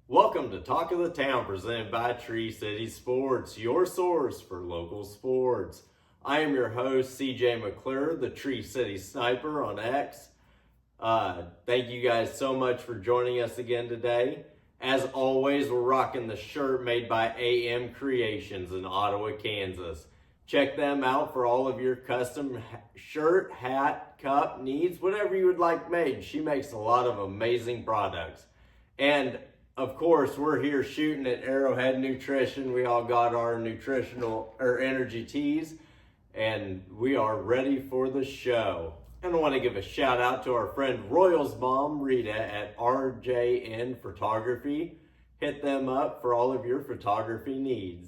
Welcome to Talk of the Town, presented by Tree City Sports, your source for local sports. I am your host, CJ McClure, the Tree City Sniper on X. Thank you guys so much for joining us again today. As always, we're rocking the shirt made by AM Creations in Ottawa, Kansas. Check them out for all of your custom shirt, hat, cup needs, whatever you would like made. She makes a lot of amazing products. And of course, we're here shooting at Arrowhead Nutrition. We all got our nutritional or energy teas, and we are ready for the show. And I want to give a shout out to our friend Royal's mom, Rita, at RJN Photography. Hit them up for all of your photography needs.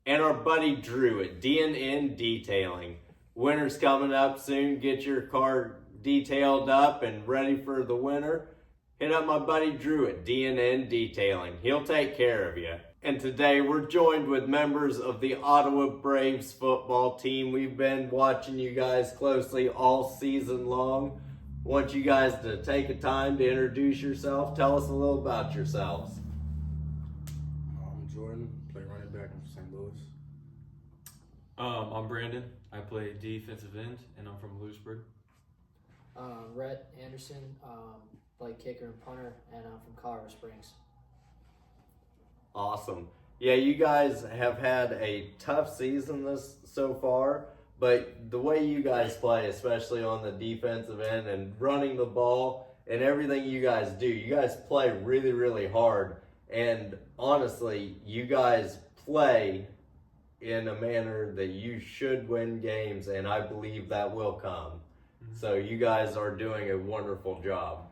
And our buddy Drew at D&N Detailing. Winter's coming up soon. Get your car detailed up and ready for the winter. Hit up my buddy Drew at D&N Detailing. He'll take care of you. And today we're joined with members of the Ottawa Braves football team. We've been watching you guys closely all season long. Want you guys to take a time to introduce yourself. Tell us a little about yourselves. I'm Jordan, play running back in St. Louis. I'm Brandon. I play defensive end, and I'm from Lewisburg. Rhett Anderson, play kicker and punter, and I'm from Colorado Springs. Awesome. Yeah, you guys have had a tough season so far, but the way you guys play, especially on the defensive end and running the ball and everything you guys do, you guys play really, really hard. And honestly, you guys play in a manner that you should win games, and I believe that will come. So you guys are doing a wonderful job.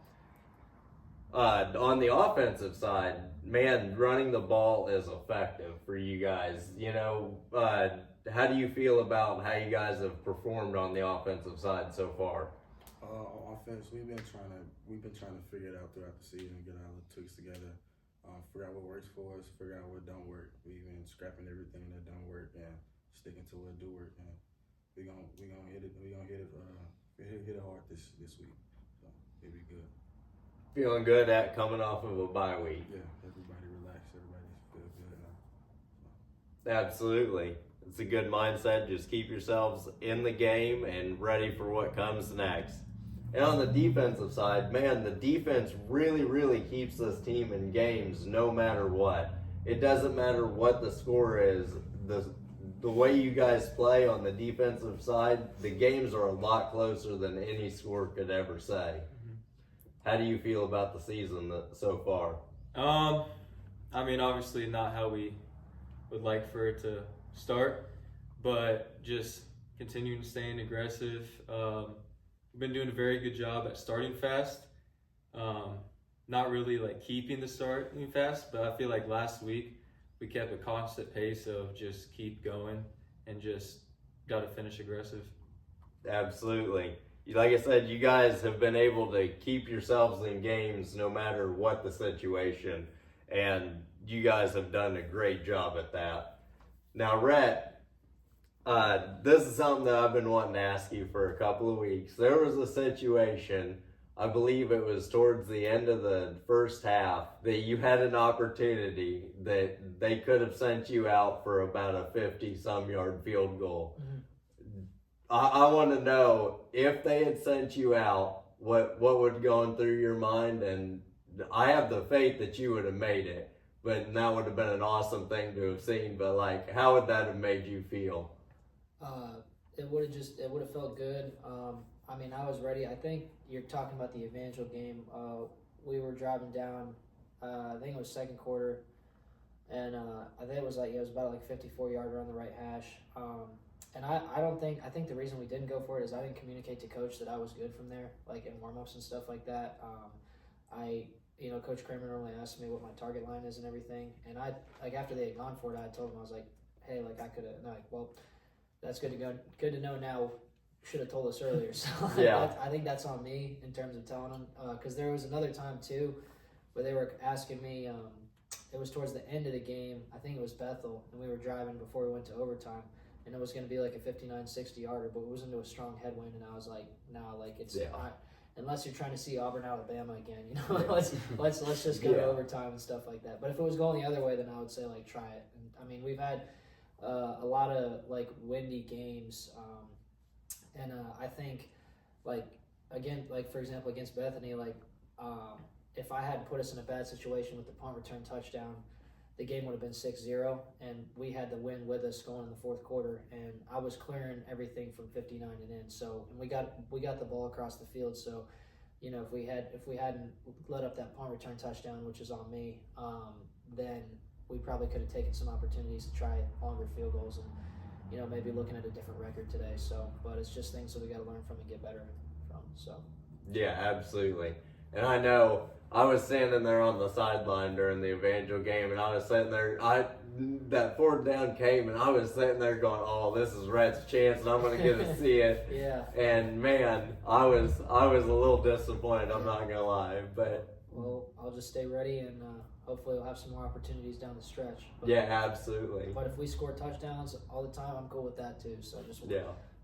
On the offensive side, man, running the ball is effective for you guys. You know, how do you feel about how you guys have performed on the offensive side so far? On offense, we've been trying to figure it out throughout the season, get all the tweaks together, figure out what works for us, figure out what don't work. We've been scrapping everything that don't work and sticking to what do work. And we gonna hit it hard this week. So it'll be good. Feeling good at coming off of a bye week. Yeah, everybody relax. Everybody feel good now. Absolutely. It's a good mindset. Just keep yourselves in the game and ready for what comes next. And on the defensive side, man, the defense really, really keeps this team in games no matter what. It doesn't matter what the score is. The way you guys play on the defensive side, the games are a lot closer than any score could ever say. How do you feel about the season so far? I mean, obviously not how we would like for it to start, but just continuing to stay aggressive. We've been doing a very good job at starting fast. Not really like keeping the starting fast, but I feel like last week we kept a constant pace of just keep going and just got to finish aggressive. Absolutely. Like I said, you guys have been able to keep yourselves in games no matter what the situation, and you guys have done a great job at that. Now, Rhett, this is something that I've been wanting to ask you for a couple of weeks. There was a situation, I believe it was towards the end of the first half, that you had an opportunity that they could have sent you out for about a 50-some yard field goal. Mm-hmm. I want to know, if they had sent you out, what would have gone through your mind? And I have the faith that you would have made it, but that would have been an awesome thing to have seen. But like, how would that have made you feel? It would have felt good. I mean, I was ready. I think you're talking about the Evangel game. We were driving down, I think it was second quarter, and I think it was about like 54-yarder on the right hash. And I think the reason we didn't go for it is I didn't communicate to Coach that I was good from there, like in warm-ups and stuff like that. Coach Kramer normally asks me what my target line is and everything. And after they had gone for it, I told him, I was like, hey, like I could have, well, that's good to know now. Should have told us earlier. So yeah. I think that's on me in terms of telling them. Because there was another time too where they were asking me, it was towards the end of the game. I think it was Bethel, and we were driving before we went to overtime. And it was going to be like a 59-60 yarder, but it was into a strong headwind, and I was like, no, like it's unless you're trying to see Auburn, Alabama again, let's just go to overtime and stuff like that. But if it was going the other way, then I would say like try it. And, I mean, we've had a lot of like windy games, and I think like again, like for example against Bethany, like if I hadn't put us in a bad situation with the punt return touchdown, the game would have been 6-0, and we had the win with us going in the fourth quarter, and I was clearing everything from 59 and in. So, and we got the ball across the field. So, if we hadn't let up that punt return touchdown, which is on me, then we probably could have taken some opportunities to try longer field goals and, maybe looking at a different record today. So, but it's just things that we got to learn from and get better from. So. Yeah, absolutely. And I know I was standing there on the sideline during the Evangel game, and I was sitting there. That fourth down came, and I was sitting there going, "Oh, this is Rhett's chance, and I'm going to get to see it." Yeah. And man, I was a little disappointed. I'm not gonna lie, but well, I'll just stay ready, and hopefully we'll have some more opportunities down the stretch. But, yeah, absolutely. But if we score touchdowns all the time, I'm cool with that too. So just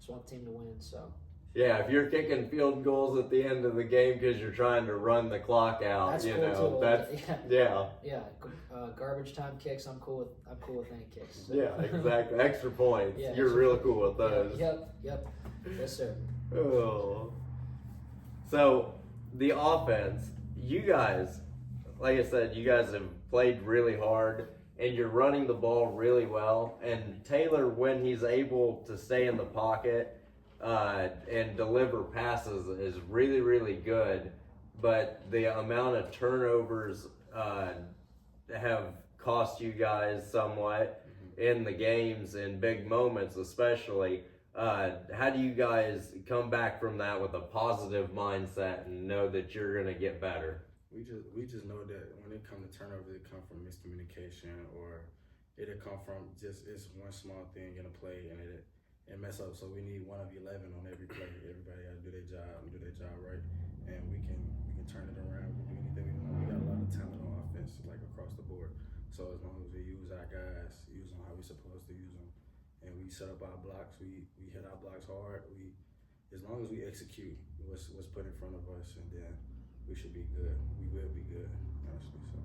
want the team to win. So. Yeah, if you're kicking field goals at the end of the game because you're trying to run the clock out, that's cool too. That's yeah. Garbage time kicks, I'm cool with any kicks. So. Yeah, exactly. Extra points. Yeah, you're real cool with those. Yep. Yes, sir. Oh. So the offense, you guys, like I said, you guys have played really hard, and you're running the ball really well. And Taylor, when he's able to stay in the pocket and deliver passes, is really, really good. But the amount of turnovers have cost you guys somewhat in the games, in big moments especially. How do you guys come back from that with a positive mindset and know that you're going to get better? We just know that when it comes to turnovers, it comes from miscommunication, or it'll come from just it's one small thing in a play and it mess up. So we need 1 of 11 on every play. Everybody got to do their job and do their job right, and we can turn it around. We can do anything we want. We got a lot of talent on offense, like across the board. So as long as we use our guys, use them how we're supposed to use them, and we set up our blocks, we hit our blocks hard. As long as we execute what's put in front of us, and then we should be good. We will be good, honestly. So.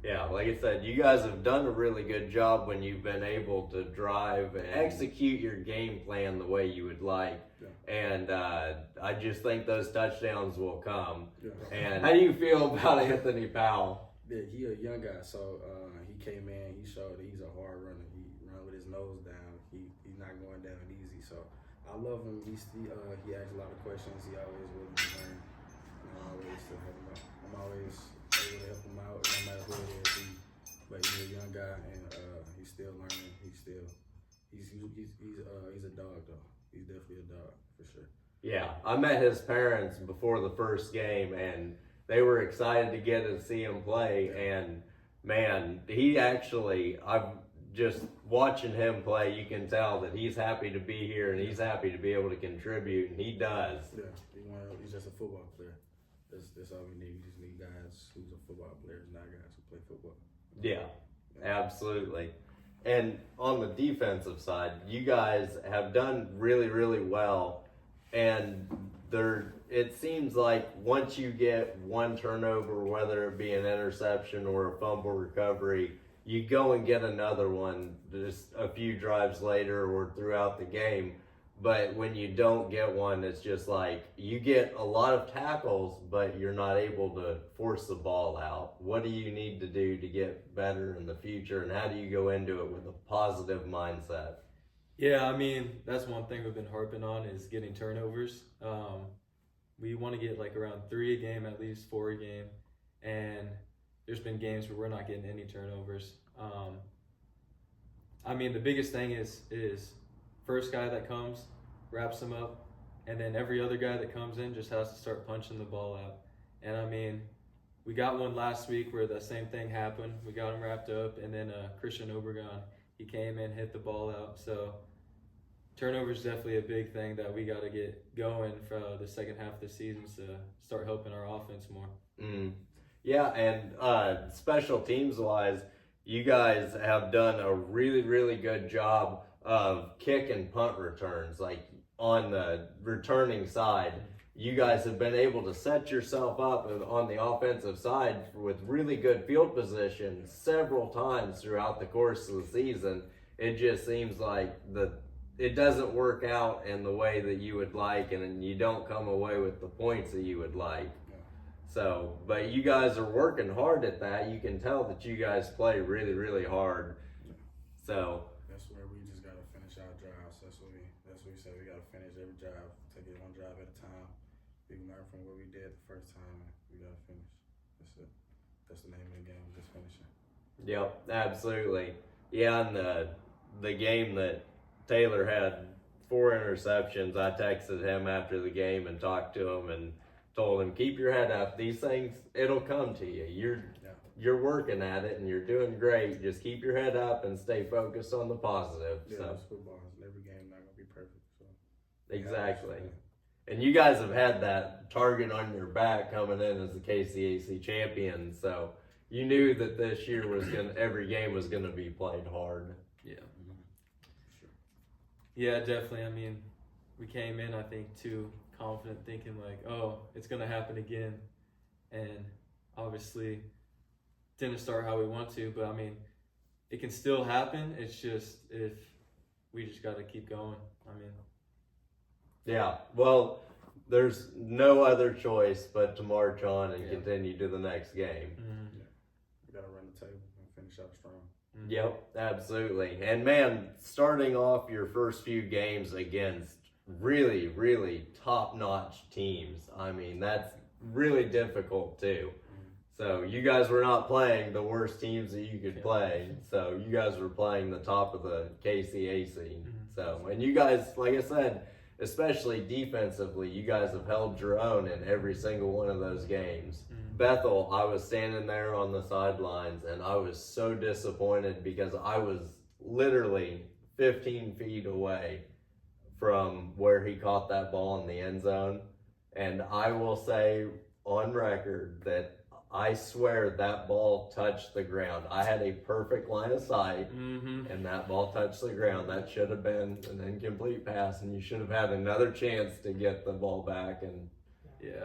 Yeah, like I said, you guys have done a really good job when you've been able to drive and execute your game plan the way you would like. Yeah. And I just think those touchdowns will come. Yeah. And how do you feel about Anthony Powell? Yeah, he a young guy, so he came in, he showed that he's a hard runner. He run with his nose down. He's not going down easy. So I love him. He asks a lot of questions. He always willing to learn. I'm always to help him out. I'm always able to help him out, no matter who it is. But he's a young guy, and he's still learning. He's a dog though. He's definitely a dog for sure. Yeah, I met his parents before the first game, and they were excited to get to see him play. And man, I'm just watching him play, you can tell that he's happy to be here and he's happy to be able to contribute, and he does. Yeah, he's just a football player. That's all we need. We just need guys who's a football player, not guys who play football. Yeah, absolutely. And on the defensive side, you guys have done really, really well. And it seems like once you get one turnover, whether it be an interception or a fumble recovery, you go and get another one just a few drives later or throughout the game. But when you don't get one, it's just like you get a lot of tackles, but you're not able to force the ball out. What do you need to do to get better in the future, and how do you go into it with a positive mindset? Yeah, I mean, that's one thing we've been harping on is getting turnovers. We want to get like around 3 a game, at least 4 a game. And there's been games where we're not getting any turnovers. I mean, the biggest thing is first guy that comes, wraps him up, and then every other guy that comes in just has to start punching the ball out. And I mean, we got one last week where the same thing happened. We got him wrapped up, and then Christian Obregon, he came in, hit the ball out. So turnover is definitely a big thing that we got to get going for the second half of the season to start helping our offense more. Yeah, and special teams wise, you guys have done a really, really good job of kick and punt returns. Like, on the returning side, you guys have been able to set yourself up on the offensive side with really good field position several times throughout the course of the season. It just seems like it doesn't work out in the way that you would like, and you don't come away with the points that you would like. So, but you guys are working hard at that. You can tell that you guys play really, really hard. So That's where we just gotta finish our drives. That's what we said. We gotta finish every drive. Take it one drive at a time. We can learn from what we did the first time, and we gotta finish. That's it. That's the name of the game. Just finishing. yep, absolutely. Yeah, and the game that Taylor had 4 interceptions, I texted him after the game and talked to him and told him, keep your head up. These things, it'll come to you. You're working at it and you're doing great. Just keep your head up and stay focused on the positive. Yeah, So it's football. Every game not gonna be perfect. So exactly. And you guys have had that target on your back coming in as the KCAC champion. So you knew that this year every game was gonna be played hard. Yeah. Yeah, definitely. I mean, we came in, I think, too confident, thinking like, oh, it's going to happen again. And obviously didn't start how we want to, but I mean, it can still happen. It's just if we just got to keep going. I mean, Yeah, well, there's no other choice but to march on and Yeah. continue to the next game. we gotta run the table and finish out strong. Yep, absolutely. And man, starting off your first few games against really, really top-notch teams, I mean, that's really difficult too. So you guys were not playing the worst teams that you could play. So you guys were playing the top of the KCAC. So, and you guys, like I said, especially defensively, you guys have held your own in every single one of those games. Bethel, I was standing there on the sidelines and I was so disappointed because I was literally 15 feet away from where he caught that ball in the end zone. And I will say on record that I swear that ball touched the ground. I had a perfect line of sight, and that ball touched the ground. That should have been an incomplete pass, and you should have had another chance to get the ball back and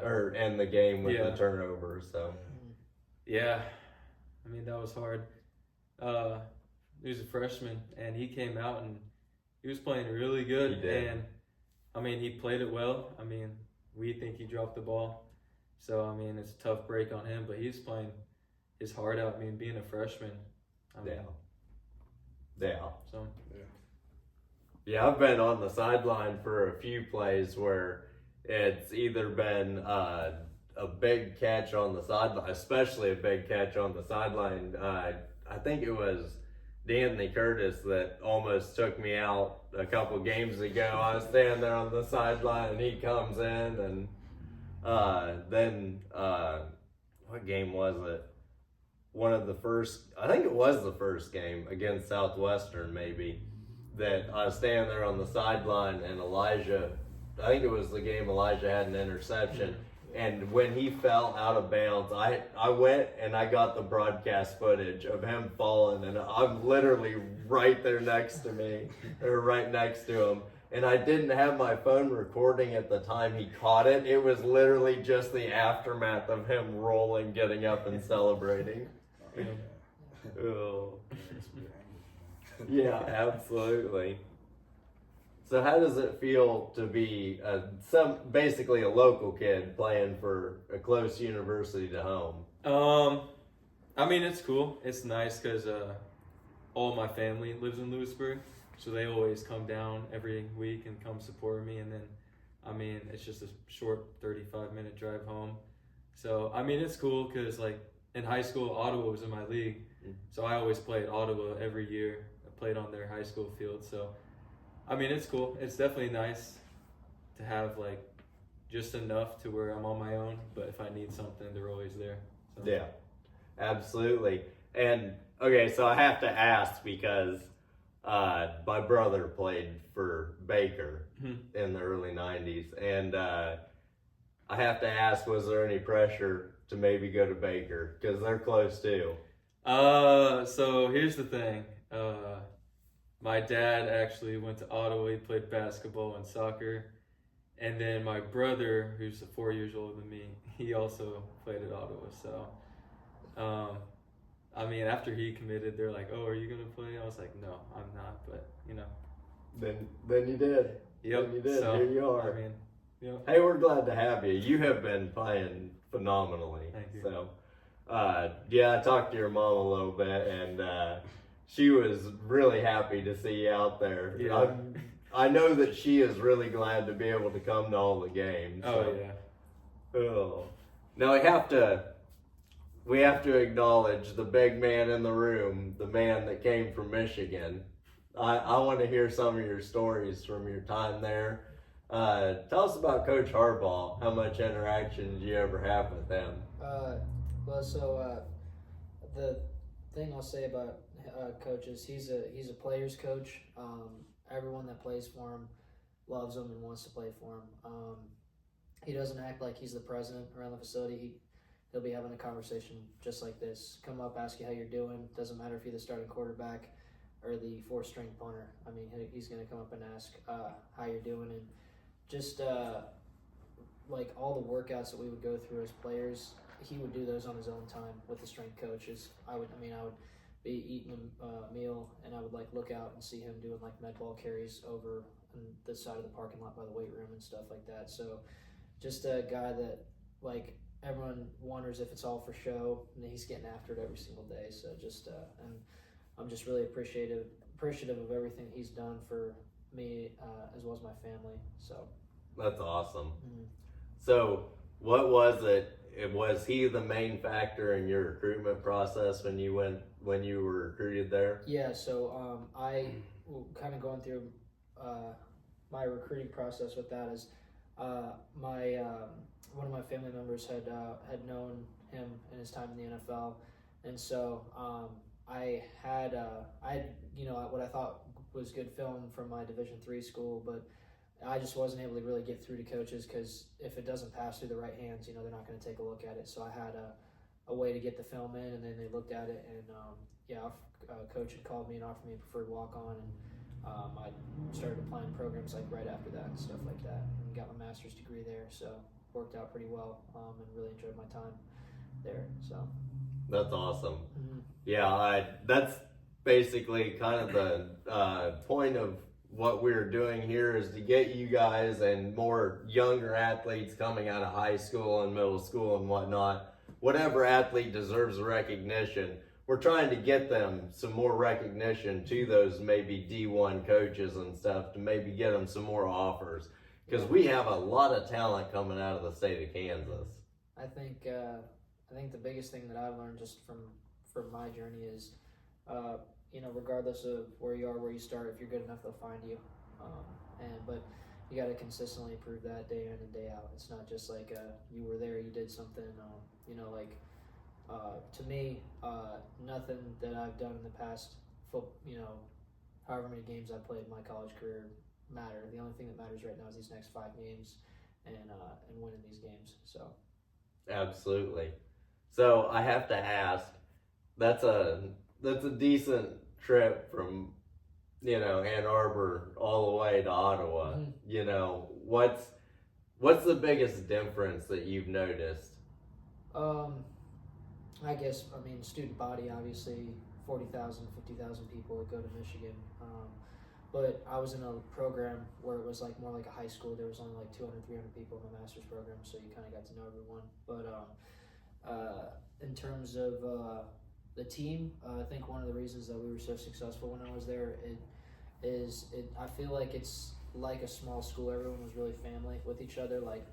or end the game with a turnover. So, yeah, I mean, that was hard. He was a freshman, and he came out and he was playing really good. He did. And I mean, he played it well. I mean, we think he dropped the ball. So, I mean, it's a tough break on him, but he's playing his heart out. I mean, being a freshman. I mean, So, yeah, I've been on the sideline for a few plays where it's either been a big catch on the sideline, especially a big catch on the sideline. I think it was D'Anthony Curtis that almost took me out a couple games ago. I was standing there on the sideline and he comes in and then what game was it? I think it was the first game against Southwestern maybe, that I was standing there on the sideline and I think it was the game Elijah had an interception, and when he fell out of bounds, I went and I got the broadcast footage of him falling, and I'm literally right there next to me, or right next to him. And I didn't have my phone recording at the time he caught it. It was literally just the aftermath of him rolling, getting up and celebrating. Oh. Yeah, absolutely. So how does it feel to be basically a local kid playing for a close university to home? I mean, it's cool. It's nice because all my family lives in Lewisburg. So they always come down every week and come support me. And then, I mean, it's just a short 35-minute drive home. So, I mean, it's cool because, like, in high school, Ottawa was in my league. So I always played Ottawa every year. I played on their high school field. So, I mean, it's cool. It's definitely nice to have, like, just enough to where I'm on my own. But if I need something, they're always there. So. Yeah, absolutely. And, okay, so I have to ask because my brother played for Baker in the early 90s, and I have to ask, was there any pressure to maybe go to Baker? Because they're close too. So here's the thing. my dad actually went to Ottawa. He played basketball and soccer. And then my brother, who's 4 years older than me, he also played at Ottawa. So, I mean, after he committed, they're like, "Oh, are you gonna play?" I was like, "No, I'm not." But Then you did. Yep. Then you did. So, Here you are. I mean, Hey, we're glad to have you. You have been playing phenomenally. Thank you. So, yeah, I talked to your mom a little bit, and she was really happy to see you out there. Yeah. I know that she is really glad to be able to come to all the games. Oh so. yeah. Oh. Now we have to acknowledge the big man in the room, the man that came from Michigan. I want to hear some of your stories from your time there. Tell us about Coach Harbaugh. How much interaction did you ever have with him? The thing I'll say about Coach is he's a player's coach. Everyone that plays for him loves him and wants to play for him. He doesn't act like he's the president around the facility. He'll be having a conversation just like this. Come up, ask you how you're doing. Doesn't matter if you're the starting quarterback or the fourth-string punter. I mean, he's going to come up and ask how you're doing. And just like all the workouts that we would go through as players, he would do those on his own time with the strength coaches. I would be eating a meal, and I would like look out and see him doing like med ball carries over on the side of the parking lot by the weight room and stuff like that. So just a guy that like everyone wonders if it's all for show, and he's getting after it every single day. So just and I'm just really appreciative of everything he's done for me as well as my family. So That's awesome. mm-hmm. So what was it? Was he the main factor in your recruitment process when you were recruited there? Yeah, so I kind of going through my recruiting process with that is one of my family members had known him in his time in the NFL, and so I had what I thought was good film from my Division III school, but I just wasn't able to really get through to coaches because if it doesn't pass through the right hands, they're not going to take a look at it. So I had a way to get the film in, and then they looked at it, and coach had called me and offered me a preferred walk-on, and I started applying programs like right after that and stuff like that, and got my master's degree there. So worked out pretty well, and really enjoyed my time there. So That's awesome. mm-hmm. Yeah, that's basically kind of the point of what we're doing here is to get you guys and more younger athletes coming out of high school and middle school and whatnot. Whatever athlete deserves recognition, we're trying to get them some more recognition to those maybe D1 coaches and stuff to maybe get them some more offers because we have a lot of talent coming out of the state of Kansas. I think the biggest thing that I've learned just from my journey is, regardless of where you are, where you start, if you're good enough, they'll find you. But you got to consistently improve that day in and day out. It's not just like you were there, you did something. To me, nothing that I've done in the past, however many games I played in my college career matter. The only thing that matters right now is these next 5 games and winning these games. So. Absolutely. So I have to ask, that's a decent trip from, Ann Arbor all the way to Ottawa. Mm-hmm. What's the biggest difference that you've noticed? I guess, student body, obviously, 40,000, 50,000 people that go to Michigan. But I was in a program where it was more like a high school. There was only 200, 300 people in the master's program, so you kind of got to know everyone. But in terms of the team, I think one of the reasons that we were so successful when I was there, I feel like it's like a small school. Everyone was really family with each other, like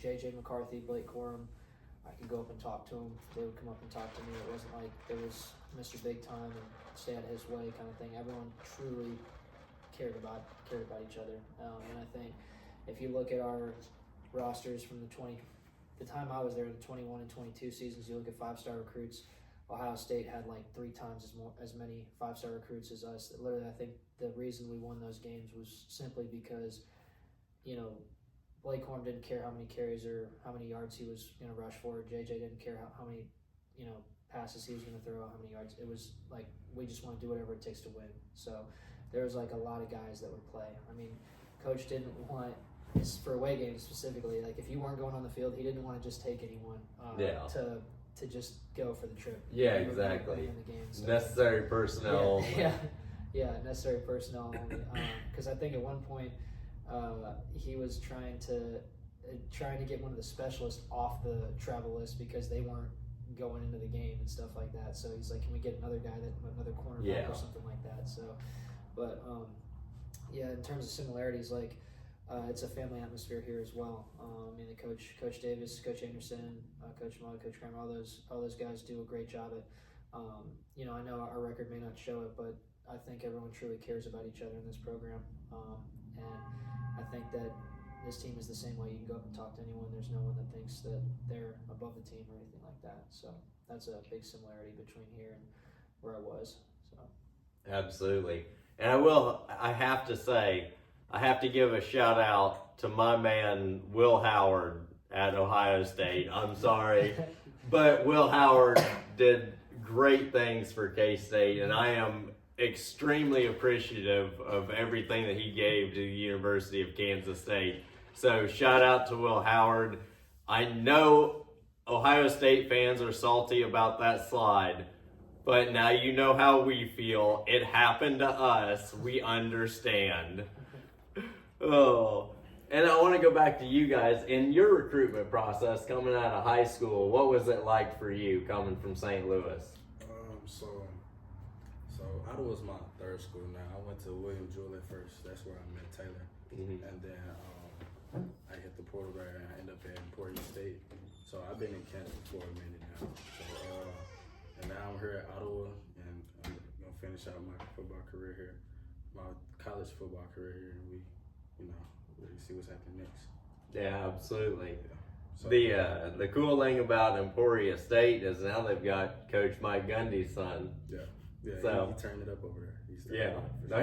J.J. McCarthy, Blake Corum. I could go up and talk to them. They would come up and talk to me. It wasn't like there was Mr. Big Time and stay out of his way kind of thing. Everyone truly cared about each other. And I think if you look at our rosters from the time I was there, the 21 and 22 seasons, you look at 5-star recruits. Ohio State had 3 times as many 5-star recruits as us. Literally, I think the reason we won those games was simply because, Blake Corum didn't care how many carries or how many yards he was going to rush for. JJ didn't care how many, passes he was going to throw, how many yards. It was we just want to do whatever it takes to win. So there was like a lot of guys that would play. I mean, coach didn't want, for away games specifically, like if you weren't going on the field, he didn't want to just take anyone to just go for the trip. Yeah, You were gonna exactly. play in the game, so. Necessary personnel. Yeah, necessary personnel only. Because I think at one point he was trying to get one of the specialists off the travel list because they weren't going into the game and stuff like that. So he's like, can we get another guy, another cornerback or something like that? So, but yeah, in terms of similarities, like it's a family atmosphere here as well. I mean, the Coach Davis, Coach Anderson, Coach Mudd, Coach Kramer, all those guys do a great job at. You know, I know our record may not show it, but I think everyone truly cares about each other in this program, and I think that this team is the same way. You can go up and talk to anyone. There's no one that thinks that they're above the team or anything like that. So that's a big similarity between here and where I was. So Absolutely. And I have to say, I have to give a shout out to my man, Will Howard at Ohio State. I'm sorry, but Will Howard did great things for K-State, and I am extremely appreciative of everything that he gave to the University of Kansas State. So shout out to Will Howard. I know Ohio State fans are salty about that slide, but now you know how we feel. It happened to us. We understand. Oh, and I want to go back to you guys. In your recruitment process coming out of high school, what was it like for you coming from St. Louis? So Ottawa's my third school now. I went to William Jewell at first. That's where I met Taylor. Mm-hmm. And then I hit the portal right and I ended up at Emporia State. So I've been in Kansas for a minute now. So and now I'm here at Ottawa, and I'm gonna finish out my football career here, my college football career here, and we, really see what's happening next. Yeah, absolutely. Yeah. So, The cool thing about Emporia State is now they've got Coach Mike Gundy's son. Yeah, So he turned it up over there.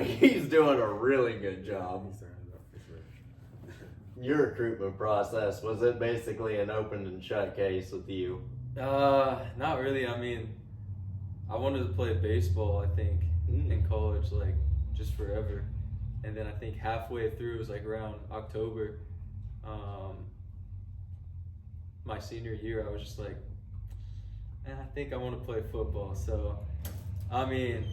He's doing a really good job. He's turned it up for sure. Your recruitment process, was it basically an open and shut case with you? Not really. I mean, I wanted to play baseball, I think, in college, like, just forever. And then I think halfway through, it was like around October, my senior year, I was just like, man, I think I want to play football. So, I mean,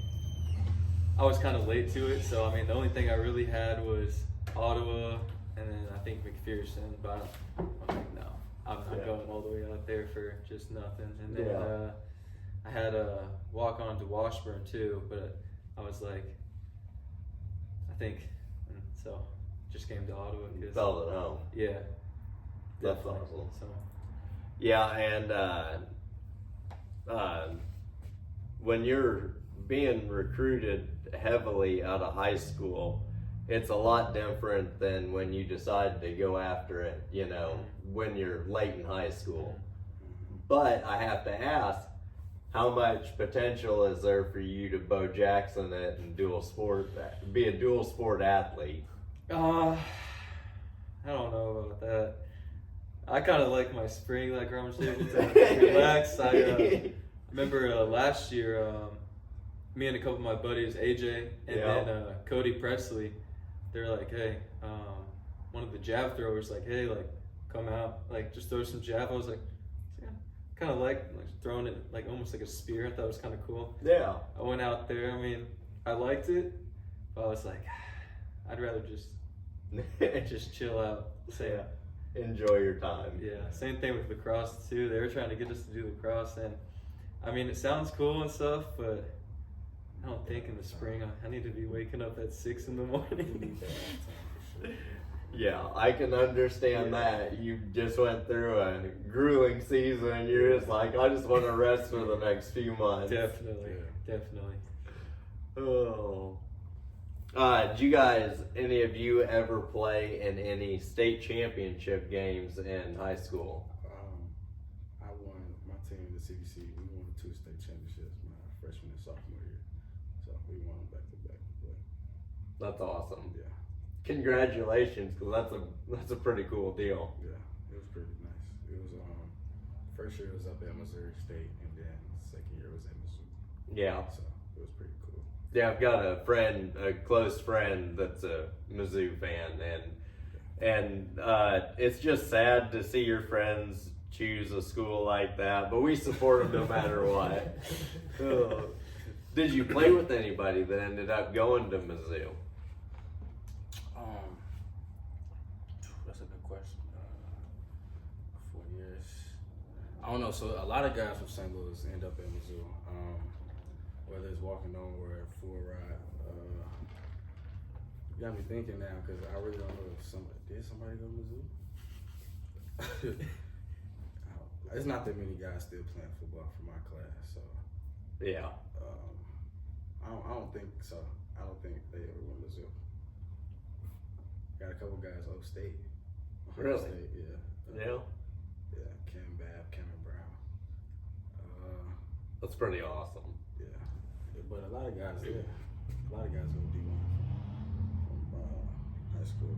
I was kind of late to it. So, I mean, the only thing I really had was Ottawa and then I think McPherson. But I'm like, no, I'm not going all the way out there for just nothing. And then I had a walk on to Washburn too, but I was like, I think, and so just came to Ottawa. Felt at home. Yeah. That's Definitely. awesome. So. Yeah, and when you're being recruited heavily out of high school, it's a lot different than when you decide to go after it, when you're late in high school. But I have to ask, how much potential is there for you to Bo Jackson it and be a dual sport athlete? I don't know about that. I kind of like my spring, like Roman Stapleton, to relax. I remember last year, me and a couple of my buddies, AJ and then Cody Presley, they were like, hey, one of the jab throwers, like, hey, like, come out, like, just throw some jab. I was like, yeah, kind of like throwing it like almost like a spear. I thought it was kind of cool. Yeah. I went out there. I mean, I liked it, but I was like, I'd rather just chill out. Yeah. Enjoy your time. Yeah, same thing with lacrosse too. They were trying to get us to do lacrosse, and I mean, it sounds cool and stuff, but I don't think in the spring I need to be waking up at 6 a.m. Yeah, I can understand that. You just went through a grueling season and you're just like, I just want to rest for the next few months. Definitely. Oh. Did you guys, any of you ever play in any state championship games in high school? I won, my team, the CBC, we won 2 state championships my freshman and sophomore year. So we won back to back. That's awesome. Yeah. Congratulations, because that's a pretty cool deal. Yeah, it was pretty nice. It was first year was up at Missouri State, and then second year was at Missouri. Yeah. So it was pretty cool. Yeah, I've got a friend, a close friend that's a Mizzou fan, and it's just sad to see your friends choose a school like that, but we support them no matter what. Did you play with anybody that ended up going to Mizzou? That's a good question. 4 years. I don't know. So a lot of guys from St. Louis end up at Mizzou. Whether it's walking on or a full ride. You got me thinking now because I really don't know if somebody go to Mizzou? It's not that many guys still playing football for my class, so Yeah. I don't think so. I don't think they ever went to Mizzou. Got a couple guys upstate. Really? State, yeah. Yeah, Cam Babb, Cameron Brown. That's pretty awesome. Yeah, but a lot of guys go D1 from high school.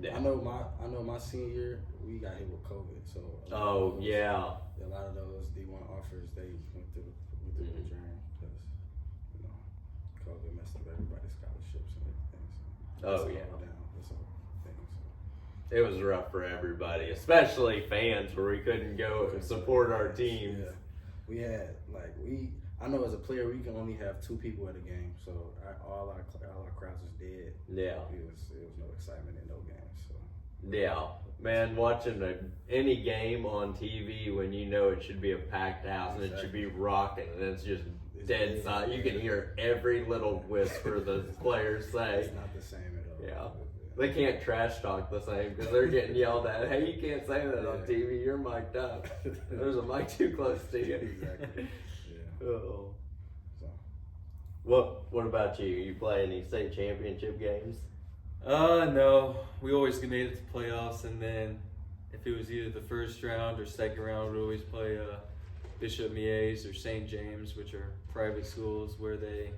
Yeah. I know my senior year we got hit with COVID, so a lot of those D1 offers they went through the drain because COVID messed up everybody's scholarships and everything. So that's a whole thing. So. It was rough for everybody, especially fans where we couldn't go and support our teams. Yeah. We had I know as a player we can only have 2 people at a game, so all our crowds was dead. Yeah. It was no excitement in no games. So. Yeah, man, watching any game on TV when you know it should be a packed house and it should be rocking and it's just dead silent. You can hear every little whisper the players say. It's not the same at all. Yeah. They can't trash talk the same because they're getting yelled at. Hey, you can't say that on TV. You're mic'd up. There's a mic too close to you. Exactly. Yeah. Oh. So. What about you? You play any state championship games? No. We always made it to playoffs, and then if it was either the first round or second round, we'd always play Bishop Mies or St. James, which are private schools where they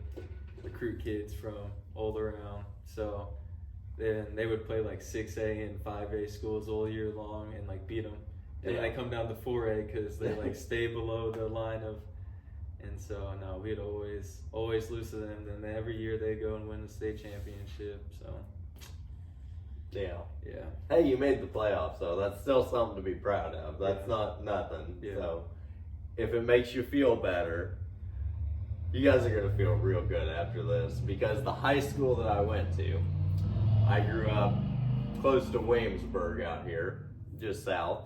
recruit kids from all around. So then they would play like 6A and 5A schools all year long and like beat them. And then they come down to 4A because they like stay below the line of. And so no, we'd always lose to them. Then every year they go and win the state championship. So Yeah. yeah. Hey, you made the playoffs, so that's still something to be proud of. That's not nothing. Yeah. So if it makes you feel better, you guys are gonna feel real good after this because the high school that I went to, I grew up close to Williamsburg out here, just south.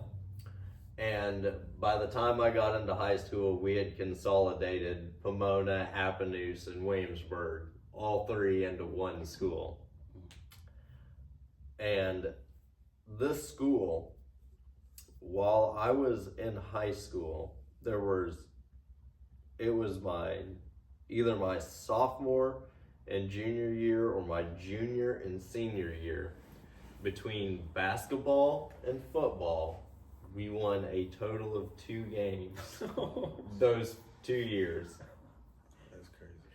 And by the time I got into high school, we had consolidated Pomona, Appanoose, and Williamsburg, all 3 into one school. And this school, while I was in high school, it was either my sophomore and junior year or my junior and senior year. Between basketball and football, we won a total of 2 games those 2 years. That's crazy.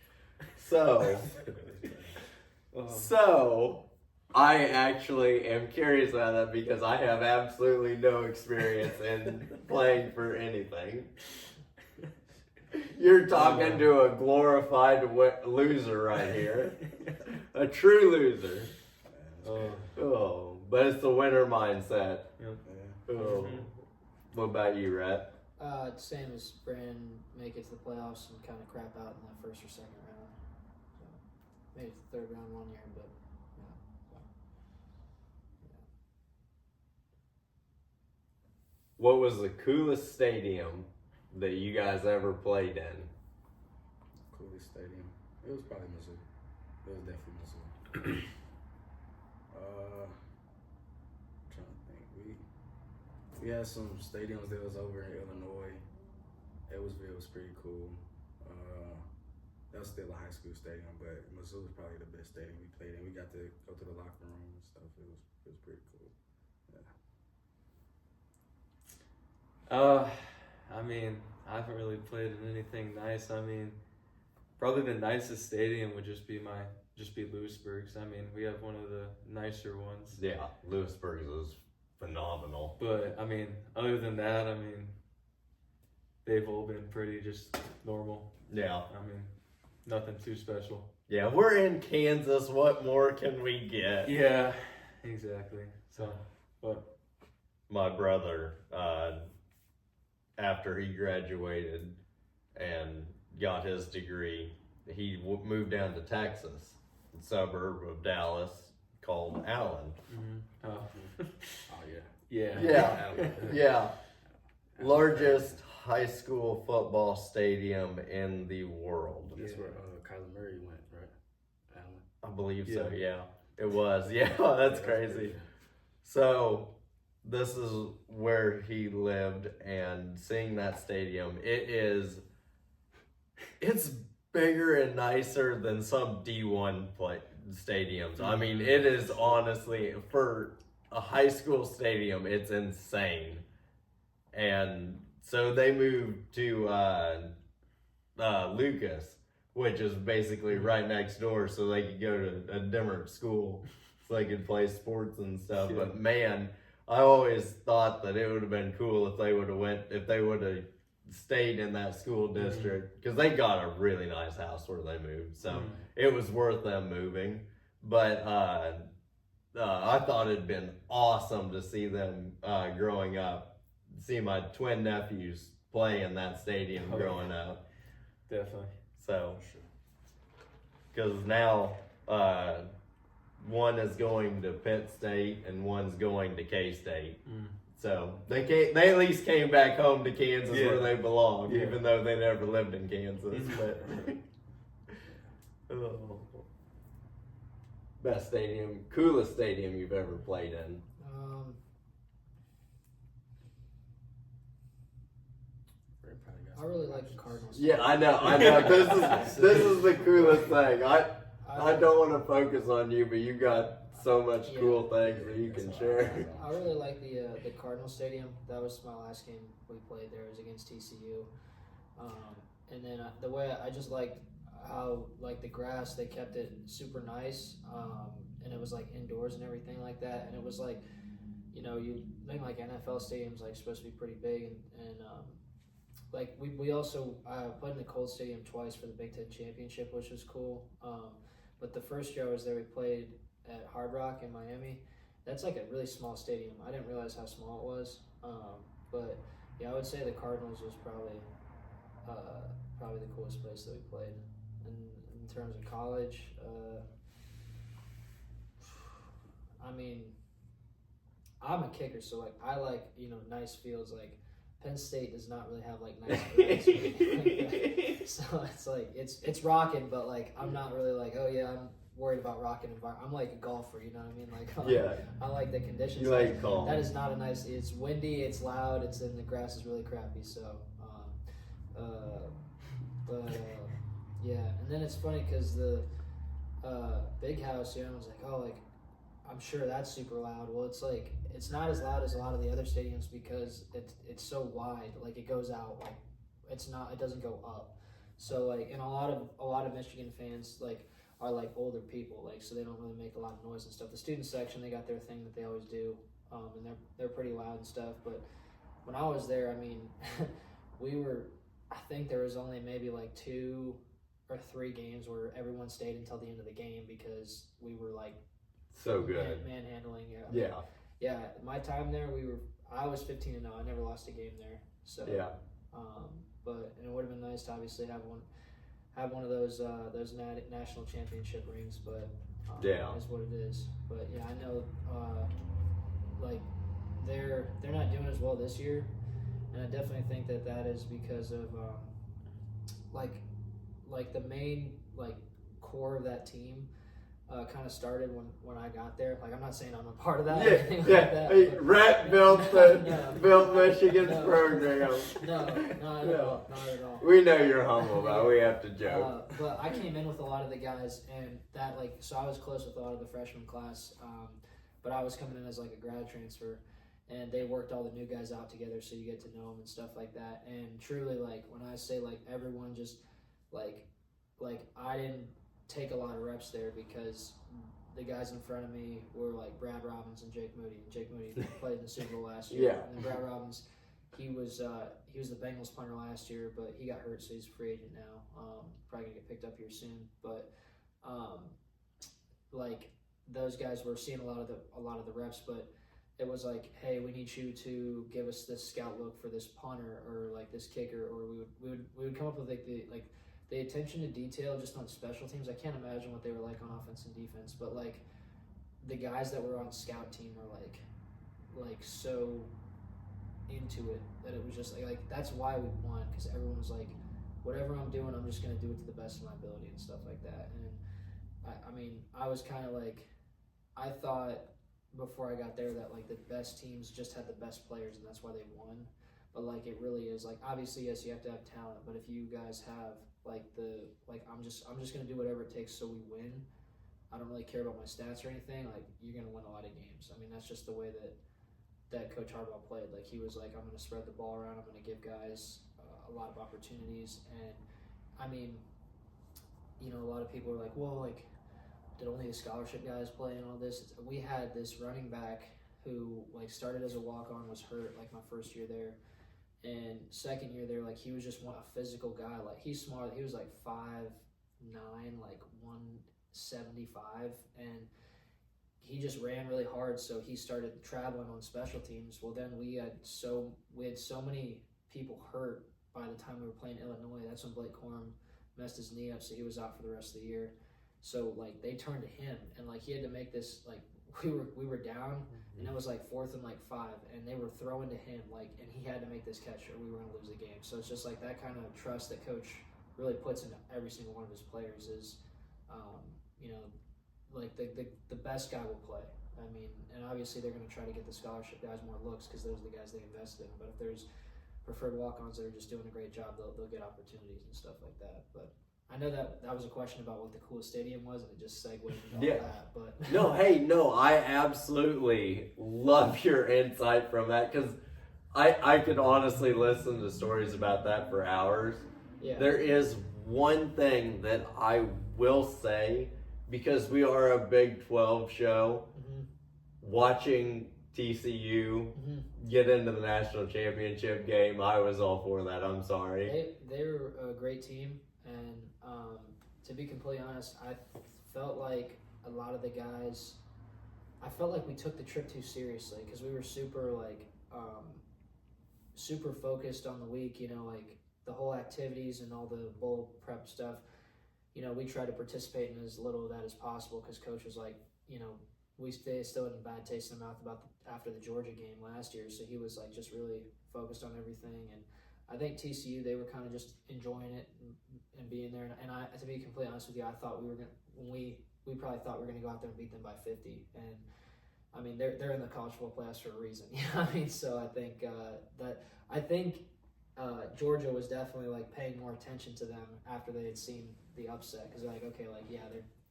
So I actually am curious about that because I have absolutely no experience in playing for anything. You're talking to a glorified loser right here. A true loser. Oh, but it's the winner mindset. Yep. Yeah. Oh. What about you, Rhett? Same as Brandon, make it to the playoffs and kind of crap out in that first or second round. So, made it to the 3rd round one year, but yeah. So, yeah. What was the coolest stadium that you guys ever played in? Coolest stadium. It was probably Mizzou. It was definitely Mizzou. Trying to think. We had some stadiums that was over in Illinois. Edwardsville was pretty cool. That was still a high school stadium, but Mizzou was probably the best stadium we played in. We got to go to the locker room and stuff. It was pretty cool. Yeah. I mean, I haven't really played in anything nice. I mean, probably the nicest stadium would just be Lewisburg's. I mean, we have one of the nicer ones. Yeah, Lewisburg's is phenomenal. But I mean, other than that, I mean, they've all been pretty just normal. Yeah. I mean, nothing too special. Yeah, we're in Kansas. What more can we get? Yeah, exactly. So, but My brother, after he graduated and got his degree, he moved down to Texas, a suburb of Dallas called Allen. oh, Oh yeah. yeah, Yeah. Largest high school football stadium in the world. That's where Kyler Murray went, right? Allen. I believe Yeah. so, yeah. It was, yeah, that's crazy. So, this is where he lived, and seeing that stadium, it's bigger and nicer than some D1 stadiums. I mean, it is honestly, for a high school stadium, it's insane. And so they moved to Lucas, which is basically right next door, so they could go to a different school, so they could play sports and stuff. Yeah. But man, I always thought that it would have been cool if they would have stayed in that school district, because they got a really nice house where they moved, so it was worth them moving. But I thought it'd been awesome to see them growing up, see my twin nephews play in that stadium growing up. definitely. So, because now one is going to Pitt State and one's going to K-State. So they at least came back home to Kansas where they belong, even though they never lived in Kansas. But best stadium, coolest stadium you've ever played in. I really like the Cardinals. Yeah, I know. This is the coolest thing. I don't want to focus on you, but you got so much cool things that you can share. I really like the Cardinal Stadium. That was my last game we played there. It was against TCU. And then the way I just liked how the grass, they kept it super nice, and it was indoors and everything like that. And it was you think NFL stadiums supposed to be pretty big, and we also played in the Cold Stadium twice for the Big Ten Championship, which was cool. But the first year I was there, we played at Hard Rock in Miami. That's a really small stadium. I didn't realize how small it was. But yeah, I would say the Cardinals was probably the coolest place that we played. And in terms of college, I mean, I'm a kicker, so I like nice fields. Penn State does not really have nice fields or anything like that. So it's rocking, but I'm not really oh yeah, I'm worried about rocking environment. I'm a golfer, you know what I mean? I like the conditions. You like calm. That is not a nice. It's windy, it's loud, and the grass is really crappy. So, yeah. And then it's funny because the big house, was I'm sure that's super loud. Well, it's not as loud as a lot of the other stadiums because it's so wide. It goes out. It doesn't go up. So and a lot of Michigan fans are older people, so they don't really make a lot of noise and stuff. The student section, they got their thing that they always do, and they're pretty loud and stuff. But when I was there, I mean, I think there was only maybe 2 or 3 games where everyone stayed until the end of the game because we were so good manhandling. Yeah. My time there, I was 15-0. I never lost a game there. So yeah. But it would have been nice to obviously have one of those national championship rings, but is what it is. But yeah, I know they're not doing as well this year, and I definitely think that is because of the main core of that team kind of started when I got there. I'm not saying I'm a part of that or anything like that. Hey, Rhett built Michigan's program. No, not at all. We know you're humble, but we have to joke. But I came in with a lot of the guys, and that so I was close with a lot of the freshman class. But I was coming in as a grad transfer, and they worked all the new guys out together, so you get to know them and stuff like that. And truly, when I say everyone just I didn't take a lot of reps there because the guys in front of me were Brad Robbins and Jake Moody. And Jake Moody played in the Super Bowl last year. Yeah. And Brad Robbins, he was the Bengals punter last year, but he got hurt, so he's a free agent now. Probably gonna get picked up here soon. But like those guys were seeing a lot of the reps, but it was like, hey, we need you to give us this scout look for this punter or like this kicker, or we would come up with like the attention to detail just on special teams. I can't imagine what they were like on offense and defense, but like the guys that were on scout team were like so into it that it was just like that's why we won, because everyone was like, whatever I'm doing, I'm just gonna do it to the best of my ability and stuff like that. And I mean, I was kind of like, I thought before I got there that like the best teams just had the best players and that's why they won. But like it really is like, obviously yes, you have to have talent, but if you guys have I'm just gonna do whatever it takes so we win. I don't really care about my stats or anything. Like, you're gonna win a lot of games. I mean, that's just the way that Coach Harbaugh played. Like, he was like, I'm gonna spread the ball around. I'm gonna give guys a lot of opportunities. And I mean, you know, a lot of people are like, well, like, did only the scholarship guys play and all this? We had this running back who like started as a walk-on, was hurt like my first year there, and second year there, like he was just a physical guy. Like, he's smart. He was like 5'9", like 175, and he just ran really hard. So he started traveling on special teams. Well, then we had so many people hurt by the time we were playing Illinois. That's when Blake Corum messed his knee up, so he was out for the rest of the year. So like they turned to him, and like he had to make this, like we were down, and it was like 4th and like 5, and they were throwing to him, like, and he had to make this catch or we were gonna lose the game. So it's just like that kind of trust that Coach really puts into every single one of his players is, you know, like the best guy will play. I mean, and obviously they're gonna try to get the scholarship guys more looks because those are the guys they invest in. But if there's preferred walk-ons that are just doing a great job, they'll get opportunities and stuff like that. But I know that was a question about what the coolest stadium was, and it just segued into all that. But no, I absolutely love your insight from that, because I could honestly listen to stories about that for hours. Yeah. There is one thing that I will say, because we are a Big 12 show, watching TCU get into the national championship game, I was all for that. I'm sorry. They're a great team, and to be completely honest, I felt like a lot of the guys, I felt like we took the trip too seriously because we were super focused on the week, you know, like the whole activities and all the bowl prep stuff. You know, we tried to participate in as little of that as possible because Coach was like, you know, they still had a bad taste in their mouth after the Georgia game last year, so he was like just really focused on everything. And I think TCU, they were kind of just enjoying it and being there. And I, to be completely honest with you, I thought we probably thought we were gonna go out there and beat them by 50. And I mean, they're in the college football playoffs for a reason. You know what I mean? So I think Georgia was definitely like paying more attention to them after they had seen the upset, because they're like, okay, like yeah,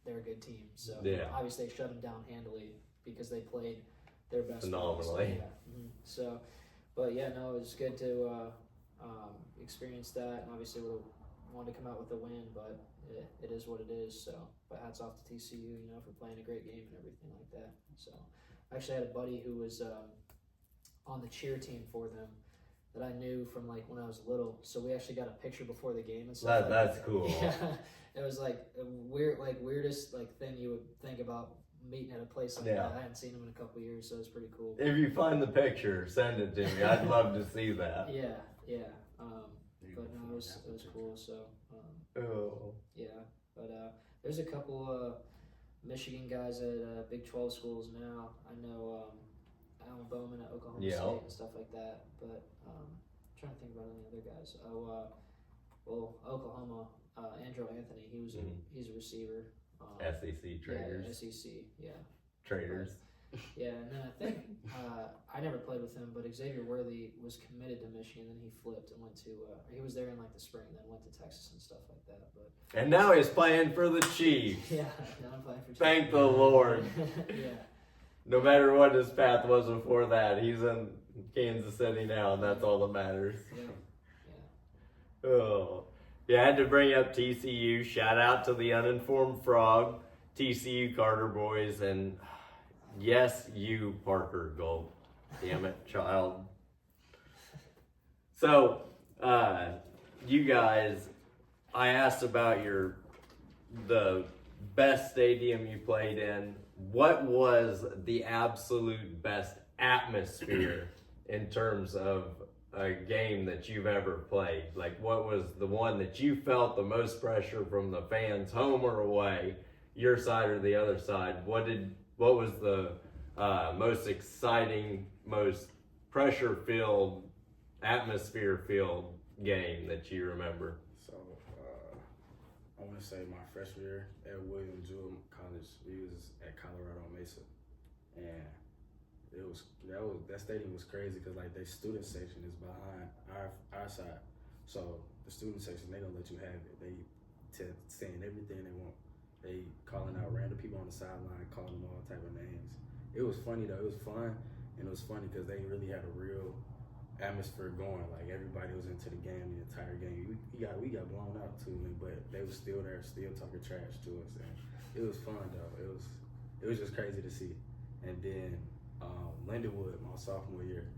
they're a good team. So obviously they shut them down handily because they played their best. Phenomenally. So, but yeah, no, it was good to experience that, and obviously we wanted to come out with a win, but it is what it is. So, but hats off to TCU, you know, for playing a great game and everything like that. So, I actually had a buddy who was on the cheer team for them that I knew from like when I was little. So we actually got a picture before the game and stuff. That's cool. Yeah, it was like a weirdest like thing you would think about meeting at a place like that. I hadn't seen him in a couple of years, so it's pretty cool. If you find the picture, send it to me. I'd love to see that. Yeah. But no, it was cool. So but there's a couple Michigan guys at Big 12 schools now. I know Alan Bowman at Oklahoma State and stuff like that. But I'm trying to think about any other guys. Oklahoma, Andrew Anthony. He's a receiver. SEC traders. Yeah, SEC. Yeah. Traders. Yeah, and then I think I never played with him, but Xavier Worthy was committed to Michigan, then he flipped and went to. He was there in like the spring, then went to Texas and stuff like that. But and now he's playing for the Chiefs. Yeah, now I'm playing for. Thank the Lord. Yeah. No matter what his path was before that, he's in Kansas City now, and that's all that matters. Yeah. Oh, yeah. I had to bring up TCU. Shout out to the Uninformed Frog, TCU Carter boys, and. Yes, you, Parker Gold. Damn it, child. So, you guys, I asked about the best stadium you played in. What was the absolute best atmosphere in terms of a game that you've ever played? Like, what was the one that you felt the most pressure from the fans, home or away, your side or the other side? What was the most exciting, most pressure-filled, atmosphere-filled game that you remember? So I want to say my freshman year at William Jewell College. We was at Colorado Mesa, and that stadium was crazy because like their student section is behind our side. So the student section, they gonna let you have it. They saying everything they want. They calling out random people on the sideline, calling them all type of names. It was funny though. It was fun, and it was funny because they really had a real atmosphere going. Like everybody was into the game the entire game. We got blown out too, but they were still there, still talking trash to us, and it was fun though. It was just crazy to see. And then Lindenwood, my sophomore year,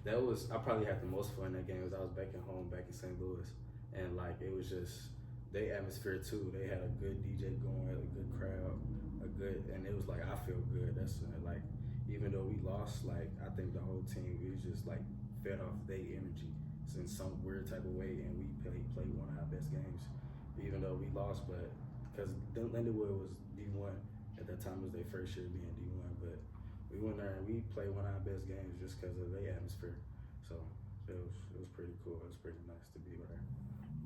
I probably had the most fun in that game. I was back at home, back in St. Louis, and like it was just their atmosphere too. They had a good DJ going, a good crowd, and it was like I feel good. That's like even though we lost, like I think the whole team we was just like fed off their energy in some weird type of way, and we played one of our best games, even though we lost. But because Lindenwood was D1 at that time, it was their first year being D1, but we went there and we played one of our best games just because of their atmosphere. So it was pretty cool. It was pretty nice to be there.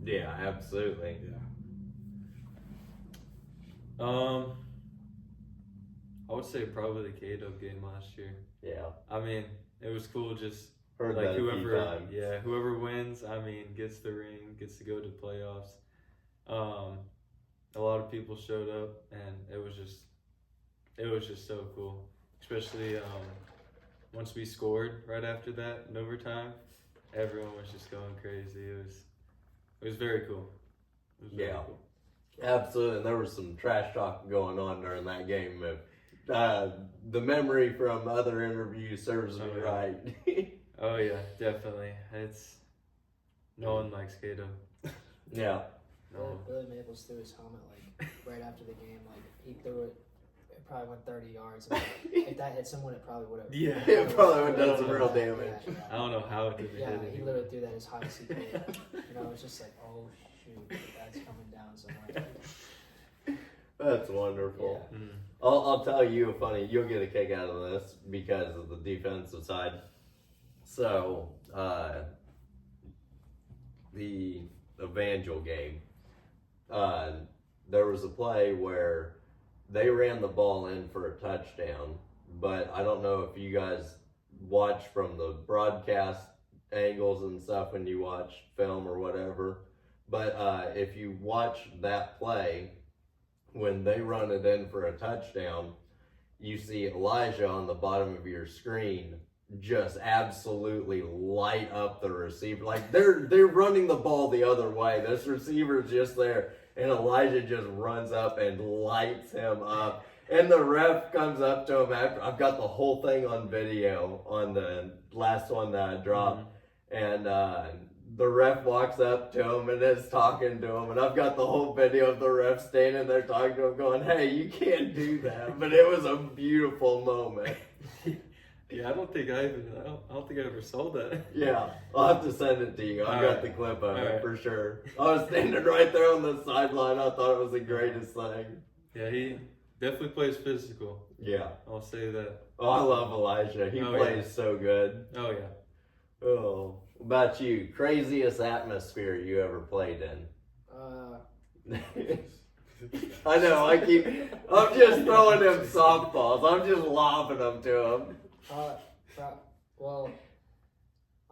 Yeah, absolutely. Yeah. I would say probably the K-Dub game last year. Yeah. I mean, it was cool just Heard like that a few times. whoever wins, I mean, gets the ring, gets to go to playoffs. A lot of people showed up, and it was just so cool. Especially once we scored right after that in overtime, everyone was just going crazy. It was very cool. It was very cool. Absolutely. And there was some trash talk going on during that game. The memory from other interviews serves me right. Oh yeah, definitely. No one likes Kato. Yeah. No. Billy Maples threw his helmet like right after the game. Like he threw it. It probably went 30 yards. Like, if that hit someone, it probably would have. Yeah. It probably would have done some real damage. Yeah. I don't know how it didn't Yeah, hit he him. literally threw that as high as he could. You know, it's just like, oh shoot, that's coming down somewhere. That's wonderful. Yeah. I'll tell you a funny, you'll get a kick out of this because of the defensive side. So, the Evangel game, there was a play where they ran the ball in for a touchdown, but I don't know if you guys watch from the broadcast angles and stuff when you watch film or whatever, but if you watch that play, when they run it in for a touchdown, you see Elijah on the bottom of your screen just absolutely light up the receiver. Like they're running the ball the other way. This receiver's just there, and Elijah just runs up and lights him up. And the ref comes up to him after. I've got the whole thing on video on the last one that I dropped, and the ref walks up to him and is talking to him, and I've got the whole video of the ref standing there talking to him, going, "Hey, you can't do that." But it was a beautiful moment. Yeah, I don't think I ever saw that. Yeah, I'll have to send it to you. I've got the clip of it for sure. I was standing right there on the sideline. I thought it was the greatest thing. Yeah, he definitely plays physical. Yeah. I'll say that. Oh, I love Elijah. He plays so good. Oh yeah. Oh, what about you? Craziest atmosphere you ever played in? I know. I'm just throwing him softballs. I'm just lobbing them to him. Well,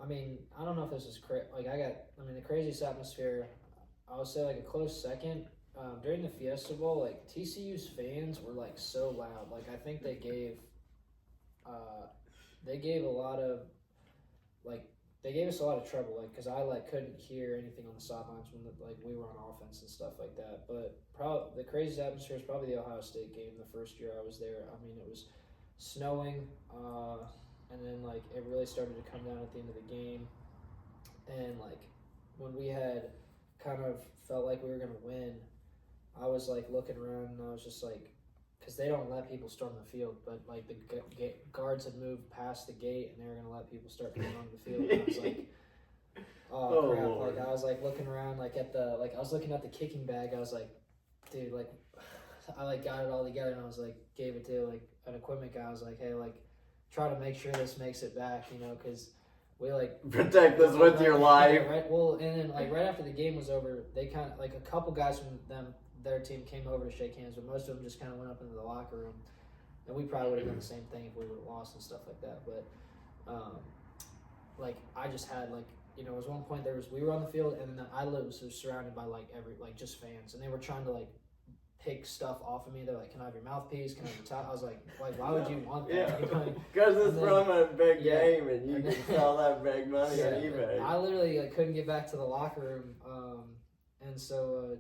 I mean, I don't know if this is correct. Like, the craziest atmosphere, I would say, like, a close second. During the Fiesta Bowl, like, TCU's fans were, like, so loud. Like, I think they gave a lot of, like, they gave us a lot of trouble, like, because I, like, couldn't hear anything on the sidelines when, we were on offense and stuff like that. But the craziest atmosphere is probably the Ohio State game the first year I was there. I mean, it was snowing, and then, like, it really started to come down at the end of the game. and like when we had kind of felt like we were gonna win, I was like looking around and I was just like, because they don't let people storm the field, but like the guards had moved past the gate and they were gonna let people start coming onto the field. And I was like, oh crap! Lord. Like I was like looking around, like I was looking at the kicking bag. I was like, dude, like I like got it all together and I was like gave it to like an equipment guy. I was like, hey, like try to make sure this makes it back, you know, because we like Protect this with your life. Yeah, right. Well, and then like right after the game was over, they kind of like a couple guys from their team came over to shake hands, but most of them just kind of went up into the locker room, and we probably would have done the same thing if we would have lost and stuff like that. But like I just had like, you know, it was one point we were on the field and then I was surrounded by like just fans, and they were trying to like pick stuff off of me. They're like, can I have your mouthpiece? Can I have your top? I was like, why would you want that? Yeah, You know? because it's from a big Yeah. game and you can sell that big money on Yeah, eBay. I literally like couldn't get back to the locker room, and so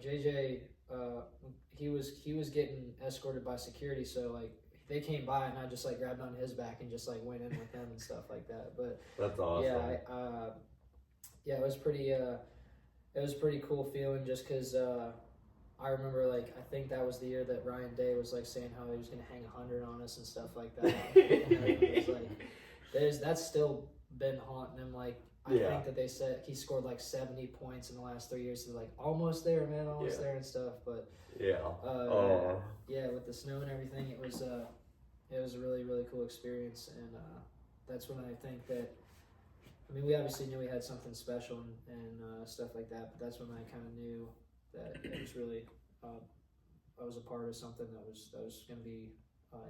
JJ, he was getting escorted by security. So like they came by and I just like grabbed onto his back and just like went in with him and stuff like that. But That's awesome. yeah, it was pretty cool feeling just because I remember like I think that was the year that Ryan Day was like saying how he was gonna hang 100 on us and stuff like that. And it was like that's still been haunting him. Like I think that they said he scored like 70 points in the last 3 years. So like almost there, man, almost there and stuff. But yeah, with the snow and everything, it was a really, really cool experience. And that's when I think that, I mean, we obviously knew we had something special and stuff like that, but that's when I kind of knew that it was really, I was a part of something that was going to be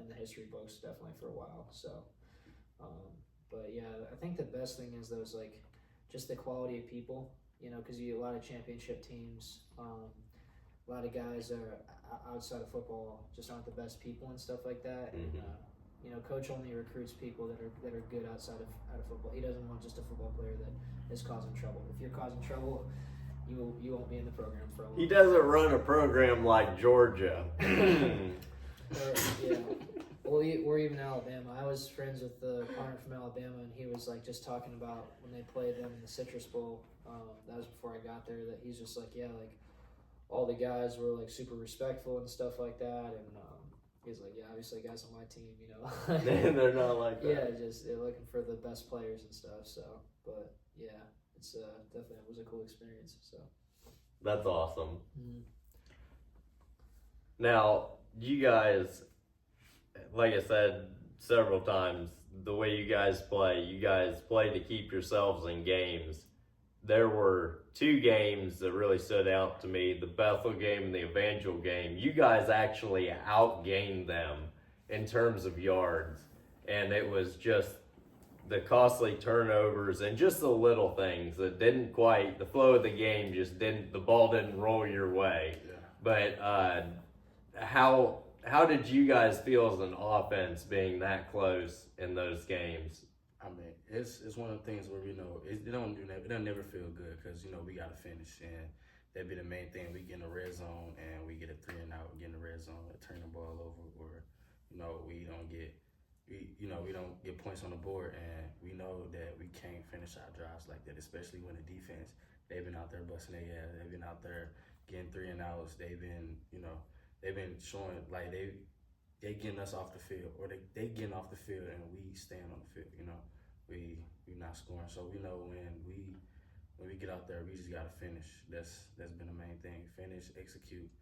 in the history books definitely for a while. So, but yeah, I think the best thing is those like just the quality of people, you know, because you get a lot of championship teams. A lot of guys are outside of football just aren't the best people and stuff like that. Mm-hmm. And, you know, coach only recruits people that are good outside of football. He doesn't want just a football player that is causing trouble. If you're causing trouble, you won't be in the program for a while. He doesn't run a program like Georgia. Yeah. Or even Alabama. I was friends with the partner from Alabama, and he was like just talking about when they played them in the Citrus Bowl. That was before I got there. That he's just like, yeah, like all the guys were like super respectful and stuff like that, and he's like, yeah, obviously guys on my team, you know, They're not like that. yeah, just they're looking for the best players and stuff. So, but yeah, it's definitely it was a cool experience. So That's awesome. mm-hmm. Now, you guys, like I said several times, the way you guys play to keep yourselves in games. There were two games that really stood out to me, the Bethel game and the Evangel game. You guys actually outgained them in terms of yards, and it was just the costly turnovers and just the little things that didn't quite, the flow of the game just didn't, the ball didn't roll your way. Yeah. But how did you guys feel as an offense being that close in those games? I mean, it's one of the things where we know it don't never feel good because, you know, we got to finish, and that'd be the main thing. We get in the red zone and we get a 3 and out, get in the red zone, turn the ball over, or, you know, we don't get points on the board, and we know that we can't finish our drives like that, especially when the defense, they've been out there busting their ass, they've been out there getting 3 and outs, they've been showing like they getting us off the field, or they getting off the field and we stand on the field, you know. We not scoring, so we know when we get out there, we just gotta finish. That's been the main thing. Finish, execute,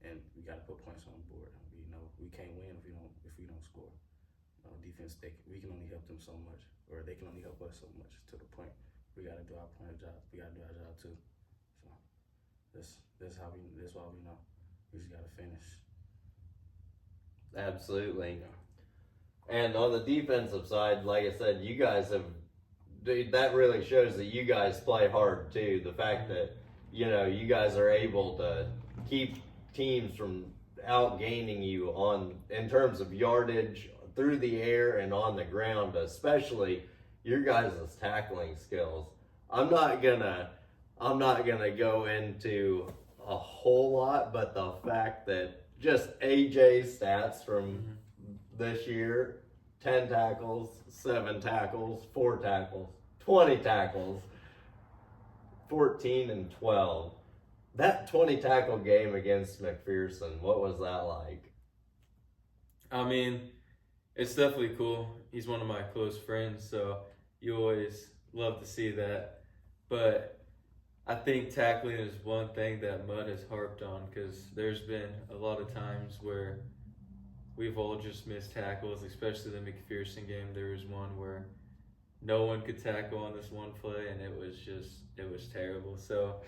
and we gotta put points on the board. We know we can't win if we don't score. Defense, we can only help them so much, or they can only help us so much. To the point, we gotta do our job. We gotta do our job too. So that's why we know we just gotta finish. Absolutely. Yeah. And on the defensive side, like I said, you guys that really shows that you guys play hard too. The fact that, you know, you guys are able to keep teams from outgaining you in terms of yardage through the air and on the ground, especially your guys' tackling skills. I'm not gonna go into a whole lot, but the fact that just AJ's stats from this year, 10 tackles, 7 tackles, 4 tackles, 20 tackles. 14-12. That 20 tackle game against McPherson, what was that like? I mean, it's definitely cool. He's one of my close friends, so you always love to see that. But I think tackling is one thing that Mud has harped on, because there's been a lot of times where we've all just missed tackles, especially the McPherson game. There was one where no one could tackle on this one play, and it was terrible. So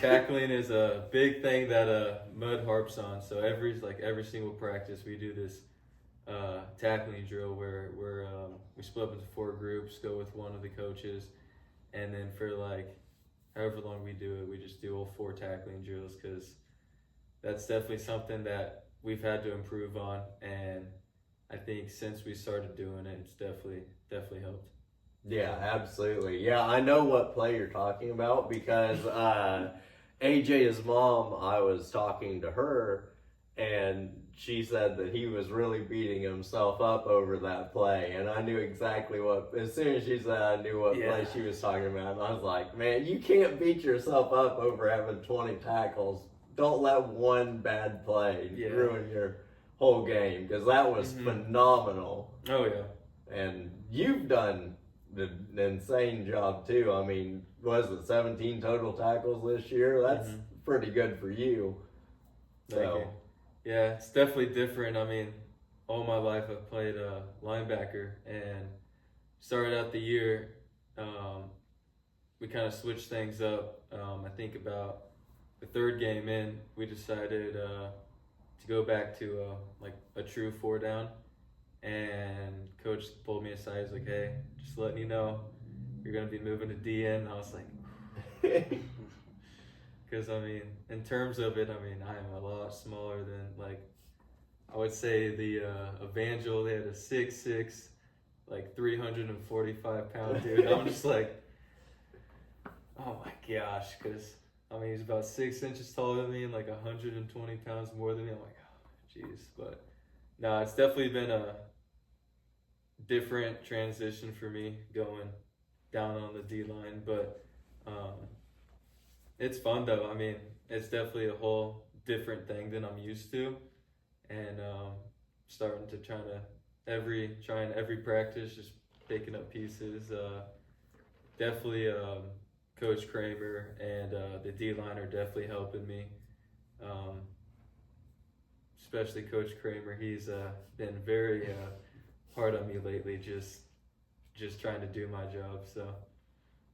tackling is a big thing that Mud harps on. So every single practice we do this tackling drill where we split up into 4 groups, go with one of the coaches, and then for however long we do it, we just do all 4 tackling drills, because that's definitely something that we've had to improve on, and I think since we started doing it, it's definitely helped. Yeah, absolutely. Yeah, I know what play you're talking about, because AJ's mom, I was talking to her, and she said that he was really beating himself up over that play, and I knew exactly as soon as she said, I knew what play she was talking about, and I was like, man, you can't beat yourself up over having 20 tackles. Don't let one bad play ruin your whole game, because that was phenomenal. Oh, yeah. And you've done an insane job too. I mean, was it 17 total tackles this year? That's pretty good for you. Thank you. Yeah, it's definitely different. I mean, all my life I've played linebacker, and started out the year, we kind of switched things up. I think about the 3rd game in, we decided to go back to a true 4 down. And coach pulled me aside. He's like, "Hey, just letting you know, you're gonna be moving to DN." And I was like, because I mean, in terms of it, I mean, I am a lot smaller than I would say the Evangel. They had a 6'6", 345-pound dude. I'm just like, oh my gosh, because I mean, he's about 6 inches taller than me and 120 pounds more than me. I'm like, oh, jeez. But no, it's definitely been a different transition for me going down on the D-line. But it's fun, though. I mean, it's definitely a whole different thing than I'm used to. And starting to try in every practice, just picking up pieces. Definitely Coach Kramer and the D-line are definitely helping me. Especially Coach Kramer, he's been very hard on me lately, just trying to do my job. So,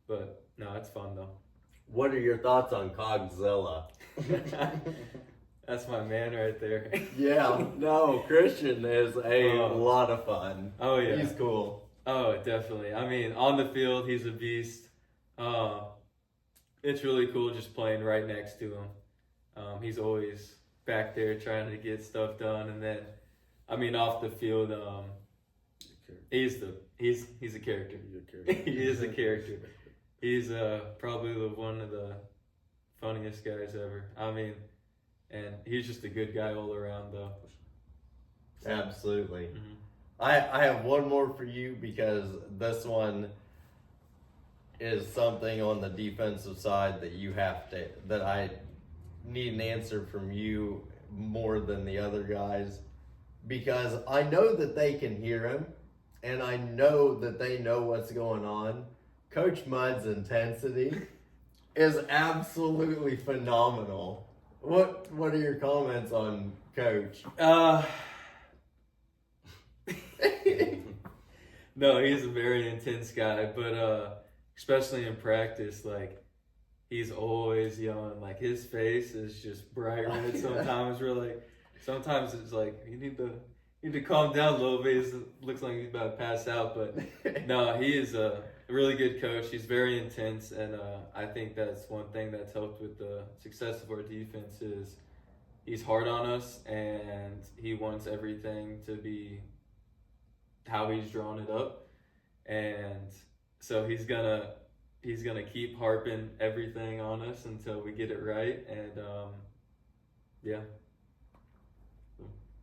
but no, it's fun though. What are your thoughts on Cogzilla? That's my man right there. Yeah, no, Christian is a lot of fun. Oh yeah, he's cool. Oh, definitely. I mean, on the field, he's a beast. It's really cool just playing right next to him. He's always back there trying to get stuff done, and then, I mean, off the field, he's a character. He is a character. He's probably one of the funniest guys ever. I mean, and he's just a good guy all around, though. Absolutely. I have one more for you, because this one is something on the defensive side that I need an answer from you more than the other guys, because I know that they can hear him, and I know that they know what's going on. Coach Mudd's intensity is absolutely phenomenal. What are your comments on Coach? No, he's a very intense guy, but especially in practice, he's always yelling. His face is just bright red. Sometimes it's you need to calm down a little bit. It looks like he's about to pass out, but no, he is a really good coach. He's very intense, and I think that's one thing that's helped with the success of our defense is he's hard on us, and he wants everything to be how he's drawn it up, and so he's gonna keep harping everything on us until we get it right, and yeah.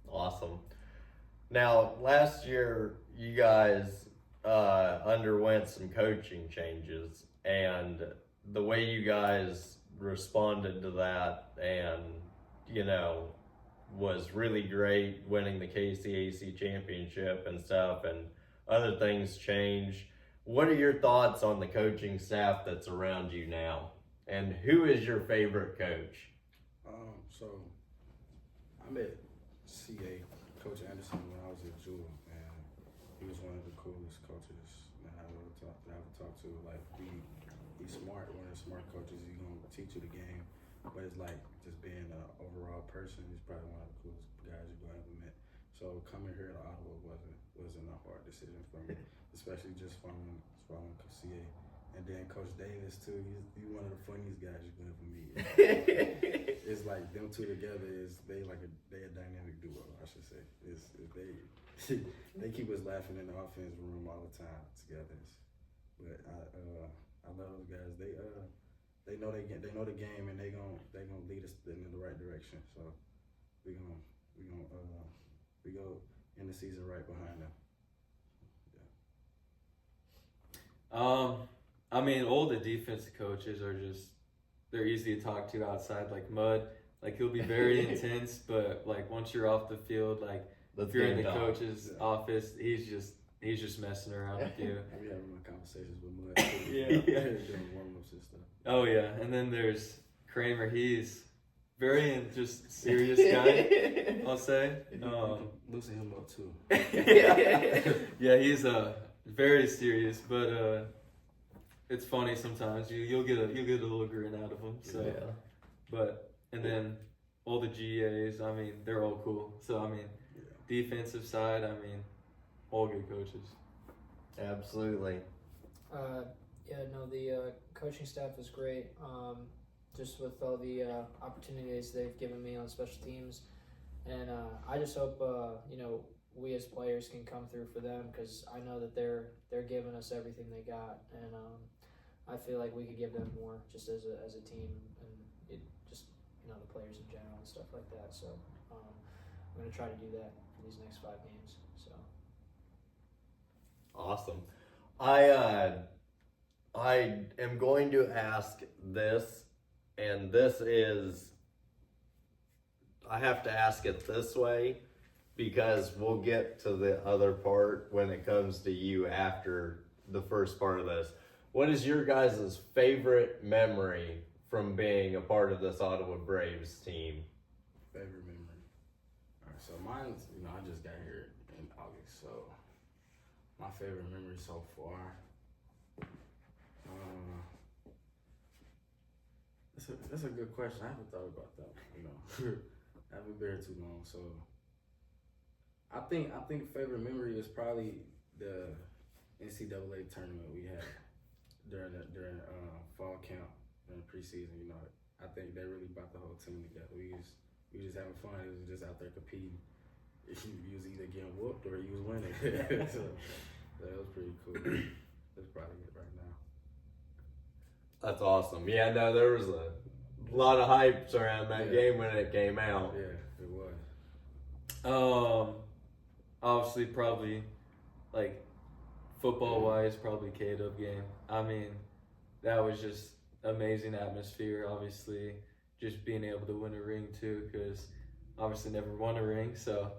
Awesome. Now, last year you guys underwent some coaching changes, and the way you guys responded to that, and was really great, winning the KCAC championship and stuff, and other things change. What are your thoughts on the coaching staff that's around you now? And who is your favorite coach? So I met CA, Coach Anderson, when I was at Jewel, and he was one of the coolest coaches that I ever talked to. Like, he's smart, one of the smart coaches. He's gonna teach you the game, but it's like just being an overall person. He's probably one of the coolest guys you're gonna ever met. So coming here to Ottawa wasn't a hard decision for me, especially just following CA. And then Coach Davis too. He's one of the funniest guys you're gonna ever meet. It's like them two together they a dynamic duo, I should say. They keep us laughing in the offense room all the time together. But I love those guys. They know they know the game, and they gonna lead us in the right direction. So we go in the season right behind them. Yeah. I mean, all the defensive coaches are they're easy to talk to outside, like Mud. Like, he'll be very intense, but like once you're off the field, like if you're in the coach's office, he's just messing around with you. I be having my conversations with Mud. Yeah. Doing warm-ups and stuff. Oh yeah, and then there's Kramer. He's very just serious guy, I'll say. Loosen him up too. Yeah, he's very serious, but it's funny sometimes. You'll get a little grin out of him. So, yeah. But and then all the GAs, I mean, they're all cool. So I mean, defensive side, I mean, all good coaches. Absolutely. The coaching staff is great. Just with all the opportunities they've given me on special teams, and I just hope we as players can come through for them, because I know that they're giving us everything they got, and I feel like we could give them more just as a team, and the players in general and stuff like that. So I'm going to try to do that for these next 5 games. So awesome. I am going to ask this, and I have to ask it this way, because we'll get to the other part when it comes to you after the first part of this. What is your guys' favorite memory from being a part of this Ottawa Braves team? Favorite memory? All right, so mine's, I just got here in August, so my favorite memory so far, that's a good question. I haven't thought about that, I haven't been here too long, so I think favorite memory is probably the NCAA tournament we had during fall camp, during preseason. I think they really brought the whole team together. We was just having fun. It was just out there competing. You was either getting whooped or you was winning. so that was pretty cool. That's probably it right now. That's awesome. Yeah, no, there was a lot of hype around that game when it came out. Yeah, it was. Obviously, probably, like, football-wise, probably K-Dub game. I mean, that was just amazing atmosphere, obviously. Just being able to win a ring, too, because obviously never won a ring. So,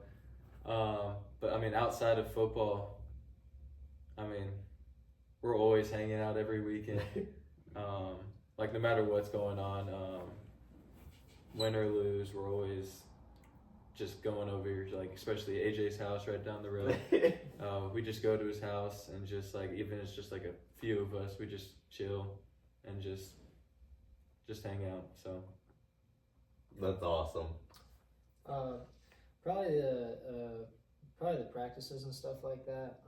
but, I mean, outside of football, I mean, we're always hanging out every weekend. Like, no matter what's going on, win or lose, we're always just going over, like, especially AJ's house right down the road. We just go to his house and just, like, even if it's just like a few of us, we just chill and just hang out. So that's awesome. Probably the practices and stuff like that.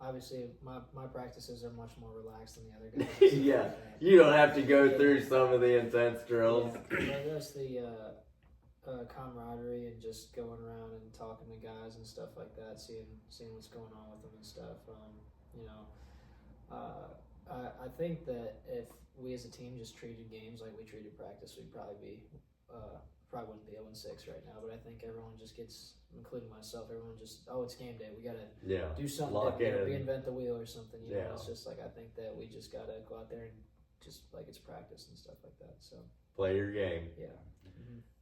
Obviously, my practices are much more relaxed than the other guys. Yeah, you don't have to go through some of the intense drills. Yeah, but just the camaraderie and just going around and talking to guys and stuff like that, seeing what's going on with them and stuff. I think that if we as a team just treated games like we treated practice, we'd probably wouldn't be 0-6 right now. But I think everyone just gets, including myself, everyone just, it's game day. We gotta do something. Reinvent the wheel or something. It's just like, I think that we just gotta go out there and just like it's practice and stuff like that. So Play your game. yeah.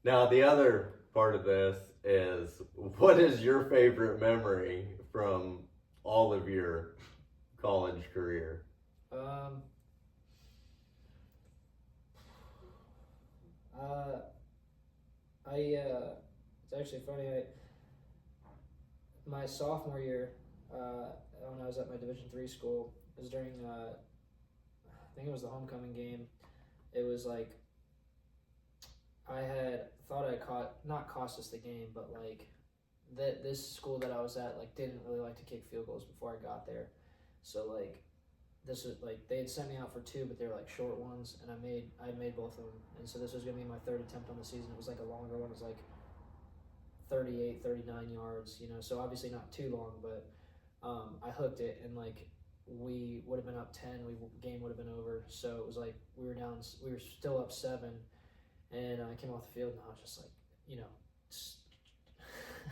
Now, the other part of this is, what is your favorite memory from all of your college career? It's actually funny. My sophomore year, when I was at my Division III school, it was during, I think it was the homecoming game. It was like, I had thought I not cost us the game, but like, this school that I was at, like, didn't really like to kick field goals before I got there. So like, this was like, they had sent me out for 2, but they were like short ones, and I made both of them. And so this was gonna be my 3rd attempt on the season. It was like a longer one. It was like 38, 39 yards, you know, so obviously not too long, but I hooked it, and like, we would have been up 10, game would have been over. So it was like, we were still up 7, and I came off the field, and I was just like, you know,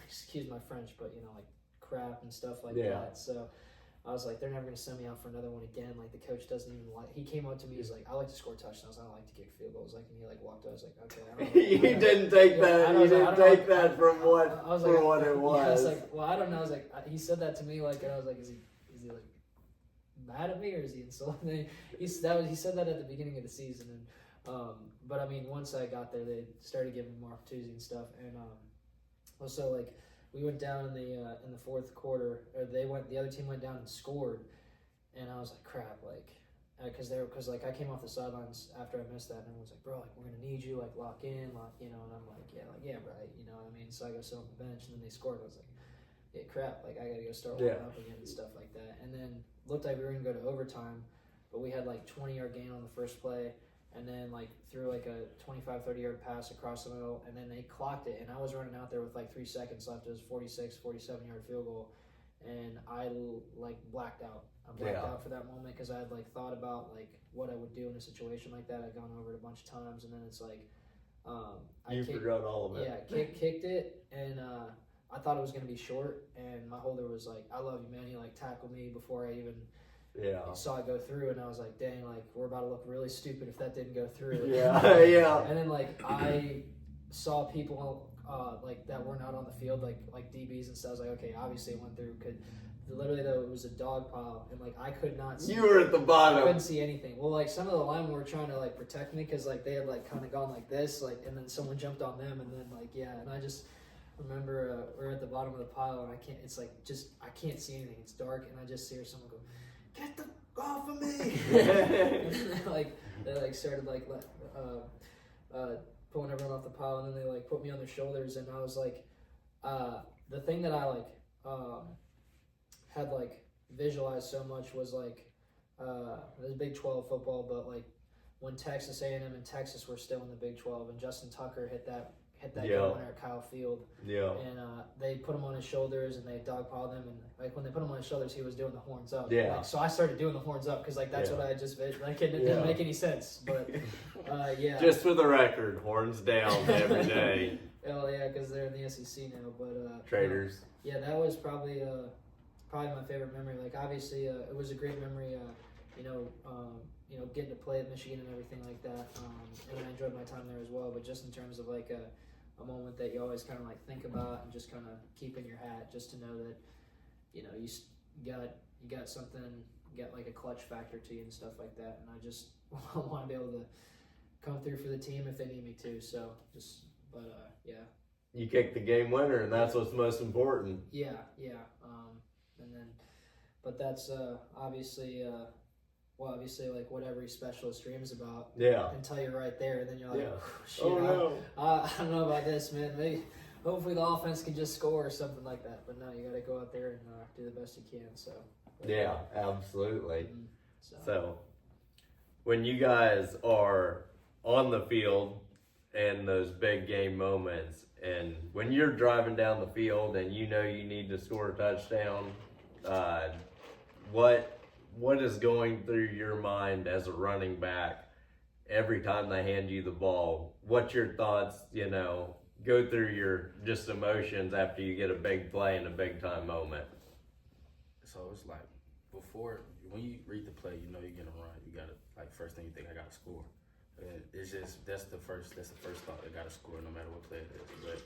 excuse my French, but you know, like crap and stuff like that. So I was like, they're never going to send me out for another one again. Like, the coach doesn't even he came up to me, he's like, I like to score touchdowns, I don't like to kick field goals. Like, and he like walked out. I was like, okay. I don't know. You didn't take that. You didn't take that from what it was. Yeah, I was like, well, I don't know. I was like, he said that to me, like, and I was like, is he like mad at me, or is he insulting me? He said that at the beginning of the season, and but I mean, once I got there, they started giving me more opportunities and stuff, and also like, we went down in the 4th quarter, or the other team went down and scored, and I was like, crap, like, because I came off the sidelines after I missed that, and everyone's like, bro, like, we're gonna need you, like, lock in, you know, and I'm like, yeah, right, you know what I mean? So I go sit on the bench, and then they scored. I was like, yeah, crap, like, I gotta go start warming up again and stuff like that. And then looked like we were gonna go to overtime, but we had like 20-yard gain on the first play, and then like threw like a 25-30-yard pass across the middle, and then they clocked it, and I was running out there with like 3 seconds left. It was 47-yard field goal, and I like blacked out. I blacked out for that moment, because I had like thought about like what I would do in a situation like that. I'd gone over it a bunch of times, and then it's like, I forgot all of it. Yeah, kicked it, and I thought it was gonna be short, and my holder was like, I love you, man. He like tackled me before I even saw it go through, and I was like, dang, like, we're about to look really stupid if that didn't go through. Yeah. And then like, I saw people like that were not on the field, like DBs and stuff. I was like, okay, obviously it went through. Literally though, it was a dog pile, and like, I could not see. You were at the bottom. I couldn't see anything. Well, like, some of the linemen were trying to like protect me, because like they had like kind of gone like this, like, and then someone jumped on them, and then like, and I just remember we're at the bottom of the pile, and I can't see anything. It's dark, and I just hear someone go, "Get the off of me!" And they started like pulling everyone off the pile, and then they like put me on their shoulders, and I was like, the thing that I like had like visualized so much was like, it was Big 12 football, but like when Texas A&M and Texas were still in the Big 12, and Justin Tucker hit that game winner at Kyle Field. Yeah. And they put him on his shoulders, and they dogpiled him, and like when they put him on his shoulders, he was doing the horns up. Yeah. Like, so I started doing the horns up, because like that's what I just like, it didn't make any sense, but Just for the record, horns down every day. Oh yeah, because they're in the SEC now, but Traders. Yeah, that was probably my favorite memory. Like, obviously, it was a great memory. Getting to play at Michigan and everything like that, and I enjoyed my time there as well. But just in terms of like a moment that you always kind of like think about and just kind of keep in your hat, just to know that, you know, you got something, you got like a clutch factor to you and stuff like that. And I just want to be able to come through for the team if they need me to. So You kicked the game winner, and that's what's most important. But that's obviously like what every specialist dreams about. Yeah. Until you're right there, and then you're like, shit, no. I don't know about this, man. Maybe, hopefully the offense can just score or something like that. But no, you got to go out there and do the best you can. So. Yeah, absolutely. So, when you guys are on the field and those big game moments, and when you're driving down the field and you know you need to score a touchdown, what is going through your mind as a running back every time they hand you the ball? What's your thoughts, go through your just emotions after you get a big play and a big time moment? So it's like, when you read the play, you know you're gonna run. You like first thing you think I got to score. It's just that's the first thought. I got to score no matter what play it is. But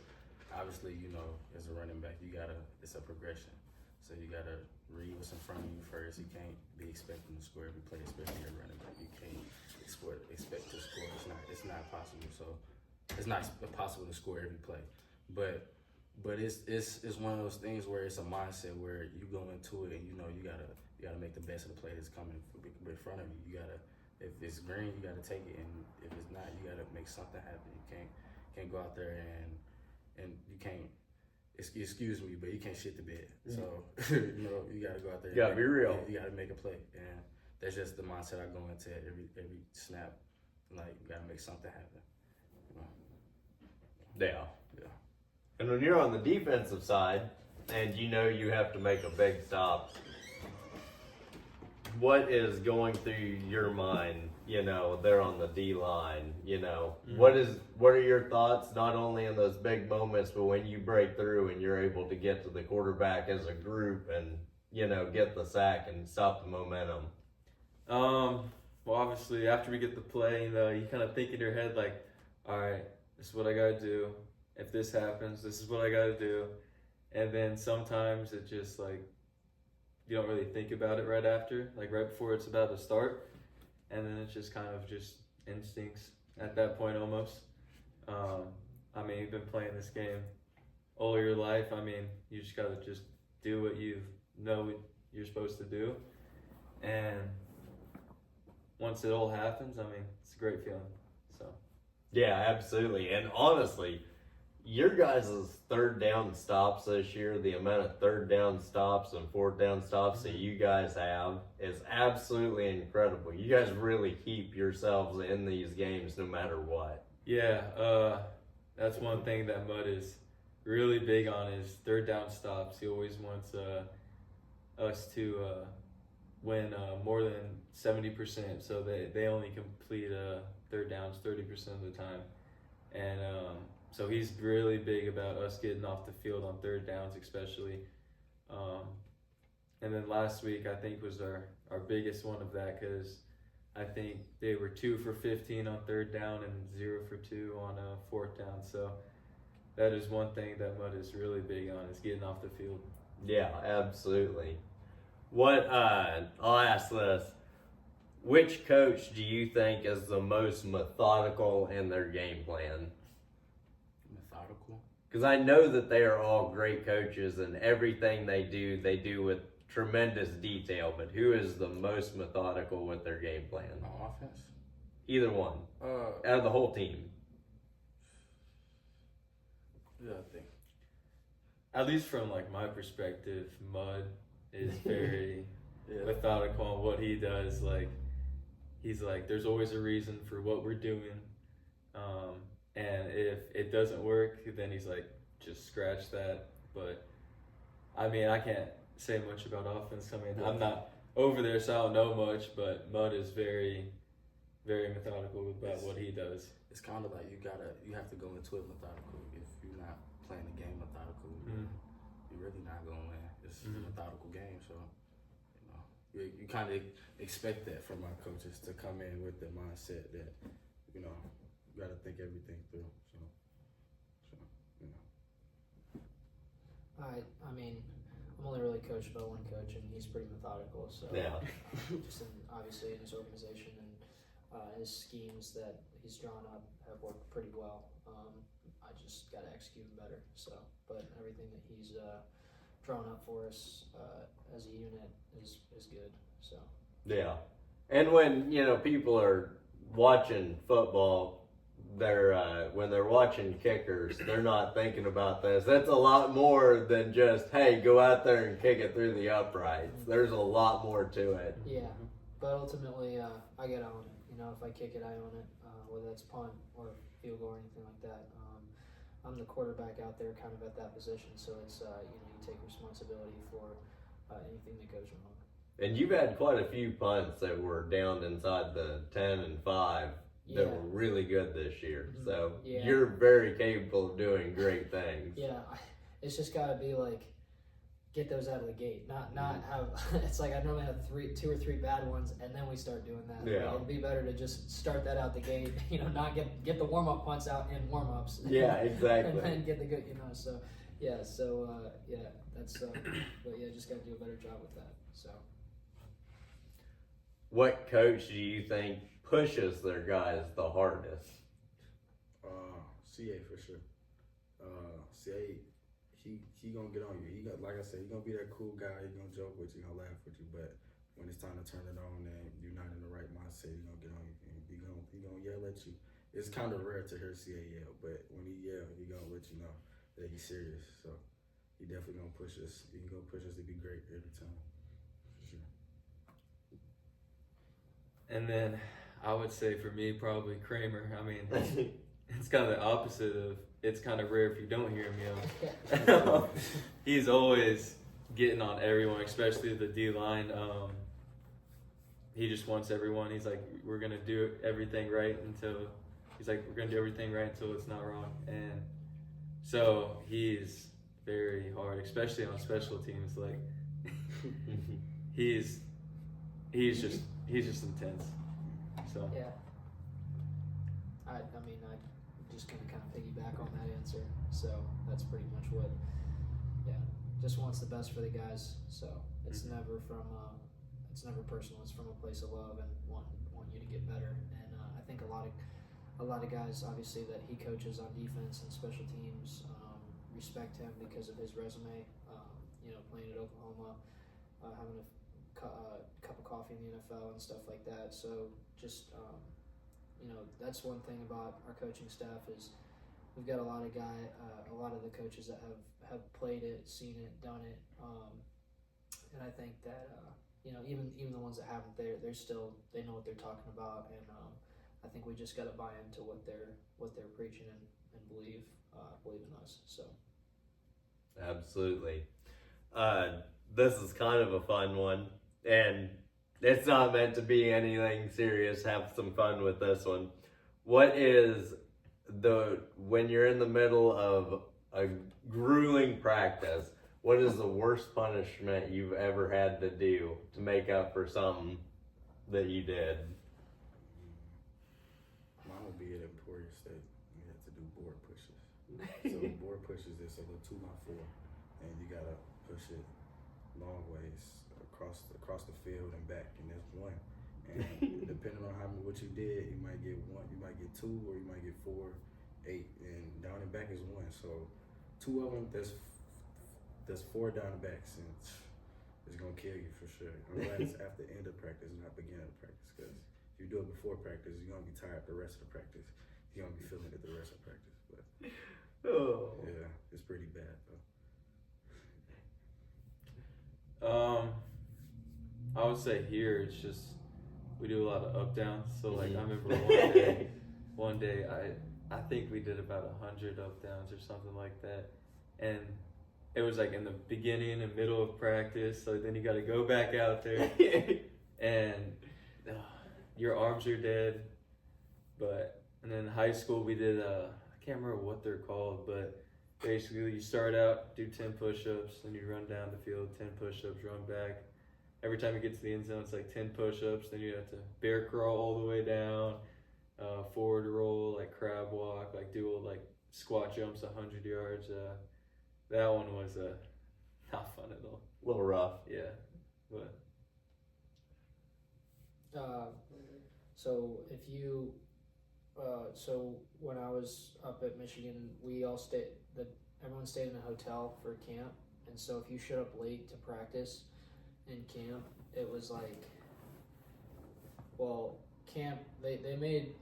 obviously, you know, as a running back, it's a progression. So you gotta read what's in front of you first. You can't be expecting to score every play, especially a running back. You can't expect to score. It's not possible. So it's not possible to score every play. But it's one of those things where it's a mindset where you go into it and you know you gotta make the best of the play that's coming in front of you. You gotta, if it's green, you gotta take it, and if it's not, you gotta make something happen. You can't go out there and you can't. Excuse me, but you can't shit the bed. So you know you gotta go out there. You gotta be real. You gotta make a play, and that's just the mindset I go into every snap. Like you gotta make something happen. You know? Yeah. Yeah. And when you're on the defensive side and you know you have to make a big stop, what is going through your mind? You know, they're on the D line. You know, what are your thoughts? Not only in those big moments, but when you break through and you're able to get to the quarterback as a group and you know get the sack and stop the momentum. Well, obviously, after we get the play, you know, you kind of think in your head like, all right, this is what I gotta do. If this happens, this is what I gotta do. And then sometimes it just like you don't really think about it right after, like right before it's about to start. And then it's just kind of just instincts at that point almost. I mean, you've been playing this game all your life. I mean, you just gotta just do what you know you're supposed to do. And once it all happens, I mean, it's a great feeling. So. Yeah, absolutely. And honestly, your guys' third down stops this year, the amount of third down stops and fourth down stops that you guys have is absolutely incredible. You guys really keep yourselves in these games no matter what. Yeah, that's one thing that Mudd is really big on is third down stops. He always wants us to win more than 70%, so they only complete third downs 30% of the time. And so he's really big about us getting off the field on third downs especially. And then last week I think was our biggest one of that because I think they were 2 for 15 on third down and 0 for 2 on fourth down. So that is one thing that Mudd is really big on is getting off the field. Yeah, absolutely. I'll ask this. Which coach do you think is the most methodical in their game plan? Methodical? Because I know that they are all great coaches and everything they do with tremendous detail, but who is the most methodical with their game plan? On offense? Either one. Out of the whole team. Yeah, I think. At least from like my perspective, Mudd is very methodical on what he does. Like he's like, there's always a reason for what we're doing, and if it doesn't work, then he's like, just scratch that. But I mean, I can't say much about offense. I mean, I'm not over there, so I don't know much. But Mudd is very, very methodical about what he does. It's kind of like you have to go into it methodical. If you're not playing the game methodical, you're really not going to win. It's a methodical game, so you kind of expect that from our coaches to come in with the mindset that you got to think everything through. So I mean, I'm only really coached by one coach, and he's pretty methodical. So Yeah. just obviously in his organization and his schemes that he's drawn up have worked pretty well. I just got to execute them better. So, but everything that he's drawn up for us as a unit is good. So. Yeah. And when, people are watching football, when they're watching kickers, they're not thinking about this. That's a lot more than just, hey, go out there and kick it through the uprights. There's a lot more to it. Yeah, but ultimately, I get on it. If I kick it, I own it, whether that's punt or field goal or anything like that. I'm the quarterback out there kind of at that position, so it's, you take responsibility for anything that goes wrong. And you've had quite a few punts that were down inside the 10 and 5 that were really good this year. So you're very capable of doing great things. Yeah, it's just got to be like get those out of the gate. Not have it's like I normally have 2 or 3 bad ones, and then we start doing that. Yeah. It'd be better to just start that out the gate. Not get the warm up punts out in warm ups. Yeah, exactly. And then get the good. So yeah. So yeah, that's. But yeah, just got to do a better job with that. So. What coach do you think pushes their guys the hardest? CA for sure. CA, he gonna get on you. He got, like I said, he gonna be that cool guy. He gonna joke with you, he gonna laugh with you. But when it's time to turn it on and you're not in the right mindset, he gonna get on you. And he gonna yell at you. It's kind of rare to hear CA yell, but when he yell, he gonna let you know that he's serious. So he definitely gonna push us. He gonna push us to be great every time, for sure. And then I would say for me, probably Kramer. I mean, it's kind of the opposite of, it's kind of rare if you don't hear him yell. He's always getting on everyone, especially the D-line. He just wants everyone. He's like, we're going to do everything right until it's not wrong. And so he's very hard, especially on special teams. Like, he's just intense. So Yeah. I mean, I'm just gonna kind of piggyback on that answer. So that's pretty much what. Yeah, just wants the best for the guys. So it's never from. It's never personal. It's from a place of love and want you to get better. And I think a lot of guys, obviously, that he coaches on defense and special teams, respect him because of his resume. Playing at Oklahoma, having a cup of coffee in the NFL and stuff like that. So just that's one thing about our coaching staff is we've got a lot of the coaches that have played it, seen it, done it, and I think that even the ones that haven't, they're still, they know what they're talking about, and I think we just got to buy into what they're preaching and believe in us. So Absolutely. This is kind of a fun one, and it's not meant to be anything serious. Have some fun with this one. What is when you're in the middle of a grueling practice, what is the worst punishment you've ever had to do to make up for something that you did? Mine would be at Emporia State. We had to do board pushes. So board pushes is a little 2x4, and you gotta push it long ways across the field and back, and there's one. And depending on what you did, you might get 1, you might get 2, or you might get 4, 8, and down and back is 1. So 2 of them, there's 4 down and backs, and it's gonna kill you for sure. I'm glad it's after the end of practice, not beginning of practice, because if you do it before practice, you're gonna be tired the rest of the practice. You're gonna be feeling it the rest of practice. But yeah, it's pretty bad though. I would say here it's just we do a lot of up downs. So like I remember one day I think we did about 100 up downs or something like that, and it was like in the beginning and middle of practice. So then you got to go back out there, and your arms are dead. And then in high school we did I can't remember what they're called, but basically you start out, do 10 push-ups, then you run down the field, 10 push-ups, run back. Every time you get to the end zone, it's like 10 push-ups. Then you have to bear crawl all the way down, forward roll, like crab walk, like do like squat jumps 100 yards. That one was not fun at all. A little rough. Yeah, but so if you so when I was up at Michigan, everyone stayed in a hotel for camp, and so if you showed up late to practice in camp, it was like, well, camp they made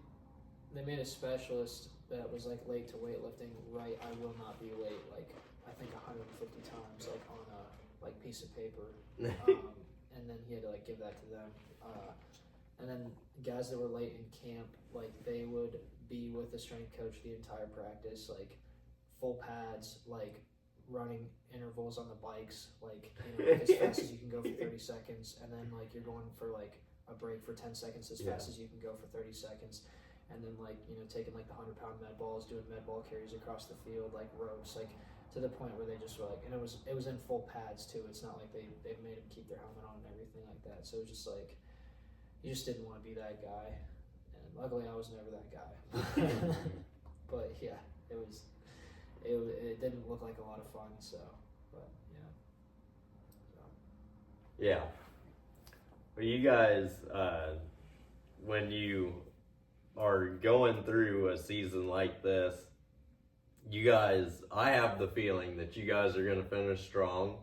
a specialist that was like late to weightlifting. Right, I will not be late. Like I think 150 times, like on a like piece of paper, and then he had to like give that to them. And then guys that were late in camp, like they would be with the strength coach the entire practice, like full pads, like running intervals on the bikes, like as fast as you can go for 30 seconds, and then like you're going for like a break for 10 seconds as fast as you can go for 30 seconds. and then like taking like the 100-pound med balls, doing med ball carries across the field like ropes, like to the point where they just were like, and it was in full pads too. It's not like they made them keep their helmet on and everything like that. So it was just like you just didn't want to be that guy, and luckily I was never that guy. But yeah, it didn't look like a lot of fun. So, but yeah. So. Yeah. Well, you guys, when you are going through a season like this, I have the feeling that you guys are going to finish strong,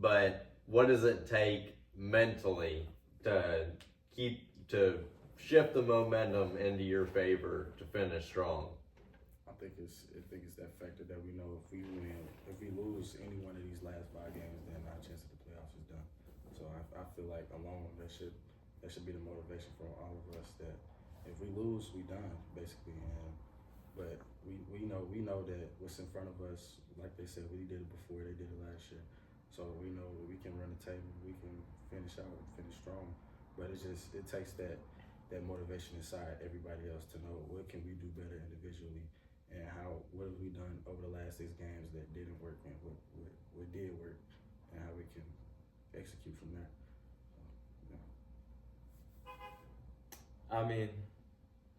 but what does it take mentally to shift the momentum into your favor to finish strong? I think it's that factor that we know if we lose any one of these last 5 games, then our chance at the playoffs is done. So I feel like alone that should be the motivation for all of us, that if we lose, we done basically. But we know that what's in front of us, like they said, we did it before, they did it last year. So we know we can run the table, we can finish strong. But it takes that motivation inside everybody else to know what can we do better individually, and what have we done over the last 6 games that didn't work, and what did work, and how we can execute from there. I mean,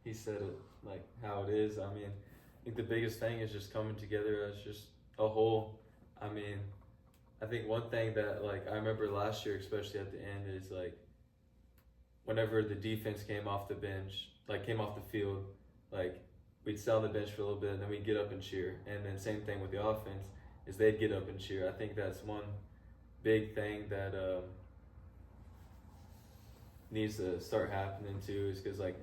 he said it like how it is. I mean, I think the biggest thing is just coming together as just a whole. I mean, I think one thing that like I remember last year, especially at the end, is like whenever the defense came off the bench, like came off the field, like we'd sit on the bench for a little bit and then we'd get up and cheer. And then same thing with the offense, is they'd get up and cheer. I think that's one big thing that needs to start happening too, is because like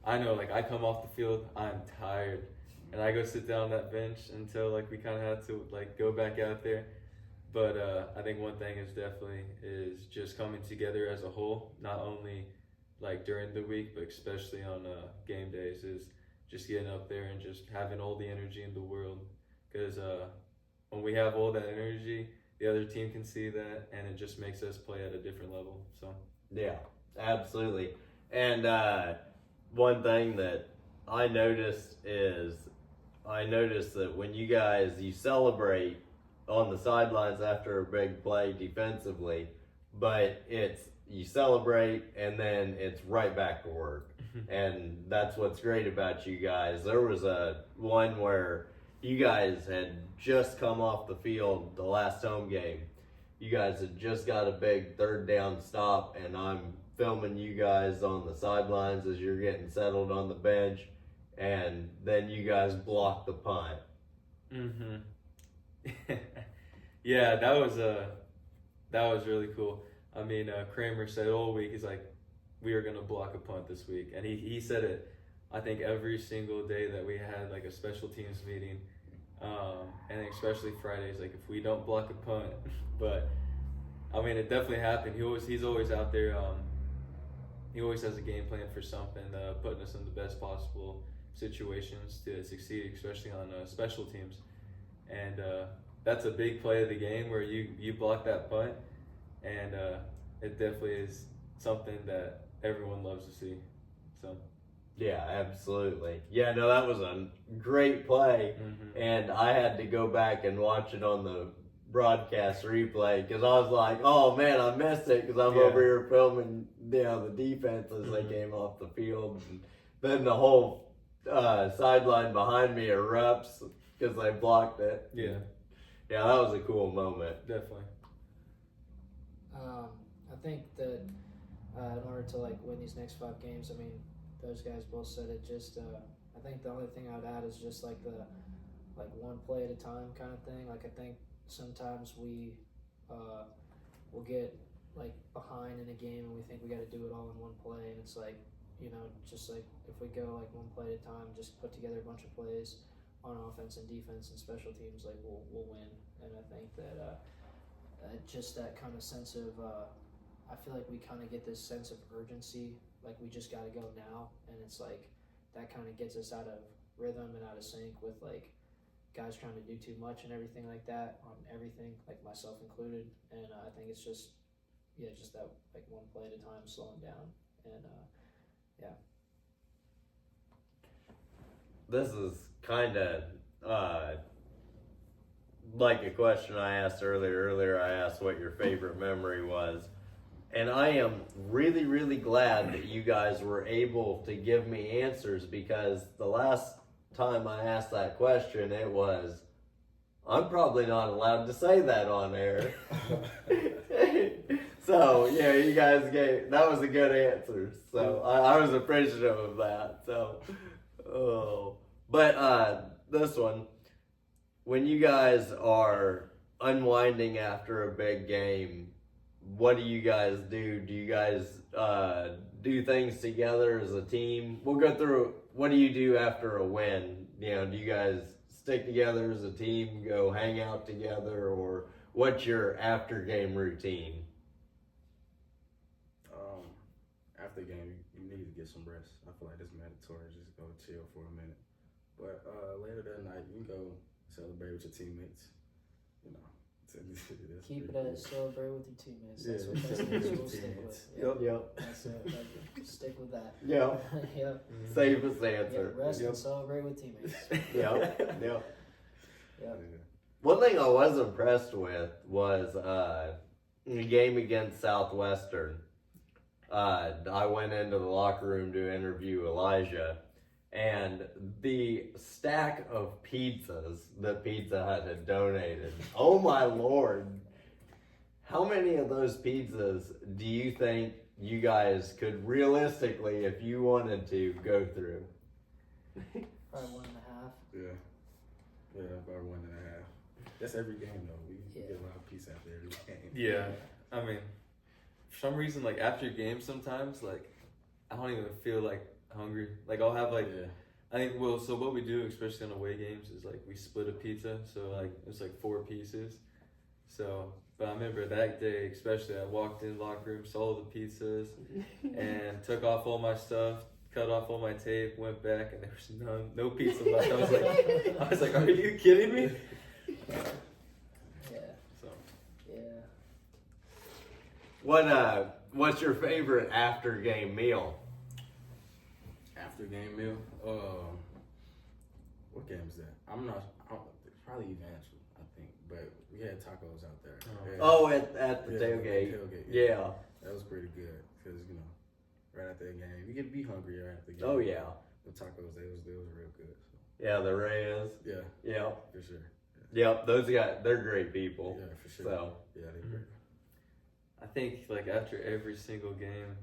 I know like I come off the field, I'm tired, and I go sit down on that bench until like we kind of have to like go back out there. But I think one thing is just coming together as a whole, not only like during the week, but especially on game days, is just getting up there and just having all the energy in the world. Because when we have all that energy, the other team can see that, and it just makes us play at a different level. So yeah, absolutely. And one thing that I noticed that when you celebrate on the sidelines after a big play defensively, but you celebrate and then it's right back to work. And that's what's great about you guys. There was one where you guys had just come off the field the last home game. You guys had just got a big 3rd down stop, and I'm filming you guys on the sidelines as you're getting settled on the bench, and then you guys blocked the punt. Mm-hmm. Yeah, that was really cool. I mean, Kramer said all week, he's like, we are gonna block a punt this week, and he said it, I think every single day that we had like a special teams meeting, and especially Fridays, like if we don't block a punt. But I mean, it definitely happened. He's always out there. He always has a game plan for something, putting us in the best possible situations to succeed, especially on special teams. And that's a big play of the game where you block that punt, and it definitely is something that everyone loves to see. So yeah, absolutely. Yeah, no, that was a great play. Mm-hmm. And I had to go back and watch it on the broadcast replay because I was like, oh man, I missed it because I'm over here filming the defense as they came off the field. And then the whole sideline behind me erupts because they blocked it. Yeah, that was a cool moment. Definitely. I think that in order to like win these next 5 games, I mean, those guys both said it. Just I think the only thing I would add is just like the one play at a time kind of thing. Like I think sometimes we will get like behind in a game and we think we got to do it all in one play, and it's like, just like if we go like one play at a time, just put together a bunch of plays on offense and defense and special teams, like we'll win. And I think that just that kind of sense of I feel like we kind of get this sense of urgency, like we just got to go now, and it's like that kind of gets us out of rhythm and out of sync with like guys trying to do too much and everything like that on everything, like myself included. And I think it's just that like one play at a time, slowing down, and this is kind of like a question I asked earlier. Earlier, I asked what your favorite memory was. And I am really, really glad that you guys were able to give me answers, because the last time I asked that question, it was, I'm probably not allowed to say that on air. So, yeah, you guys that was a good answer. So, I was appreciative of that. So, But this one, when you guys are unwinding after a big game, what do you guys do? Do you guys do things together as a team? We'll go through, what do you do after a win? You know, do you guys stick together as a team, go hang out together, or what's your after game routine? After the game, you need to get some rest. I feel like it's mandatory. Just go chill for a minute. But later that night, you can go celebrate with your teammates. You know. Keep it as celebrate with your teammates. That's Yeah. what we'll stick with. Yep. That's it. Stick with that. Yep. Yep. Safest Yeah, answer. rest and celebrate with teammates. Yep. Yep. Yep. One thing I was impressed with was in the game against Southwestern. I went into the locker room to interview Elijah, and the stack of pizzas that Pizza Hut had donated. Oh my Lord. How many of those pizzas do you think you guys could realistically, if you wanted to, go through? Probably 1.5. Yeah, about 1.5. That's every game though. We get a lot of pizza after every game. Yeah, I mean, for some reason, like after games, sometimes like I don't even feel like hungry. Like I'll have like, I think so what we do, especially on away games, is like we split a pizza. So like it's like 4 pieces. So, but I remember that day especially, I walked in the locker room, saw all the pizzas, and took off all my stuff, cut off all my tape, went back, and there was no pizza left. I was like, are you kidding me? Yeah. So. Yeah. What's your favorite after game meal? After game meal? What game is that? Probably Evangel, I think. But we had tacos out there. Oh, at the tailgate. Yeah. That was pretty good because, you know, right after the game, you get be hungry right after the game. Oh, yeah. The tacos, they was real good. So. Yeah, the Reyes. Yeah. Yeah. For sure. Yep, those guys, they're great people. Yeah, for sure. So. Yeah, they're great. I think like after every single game,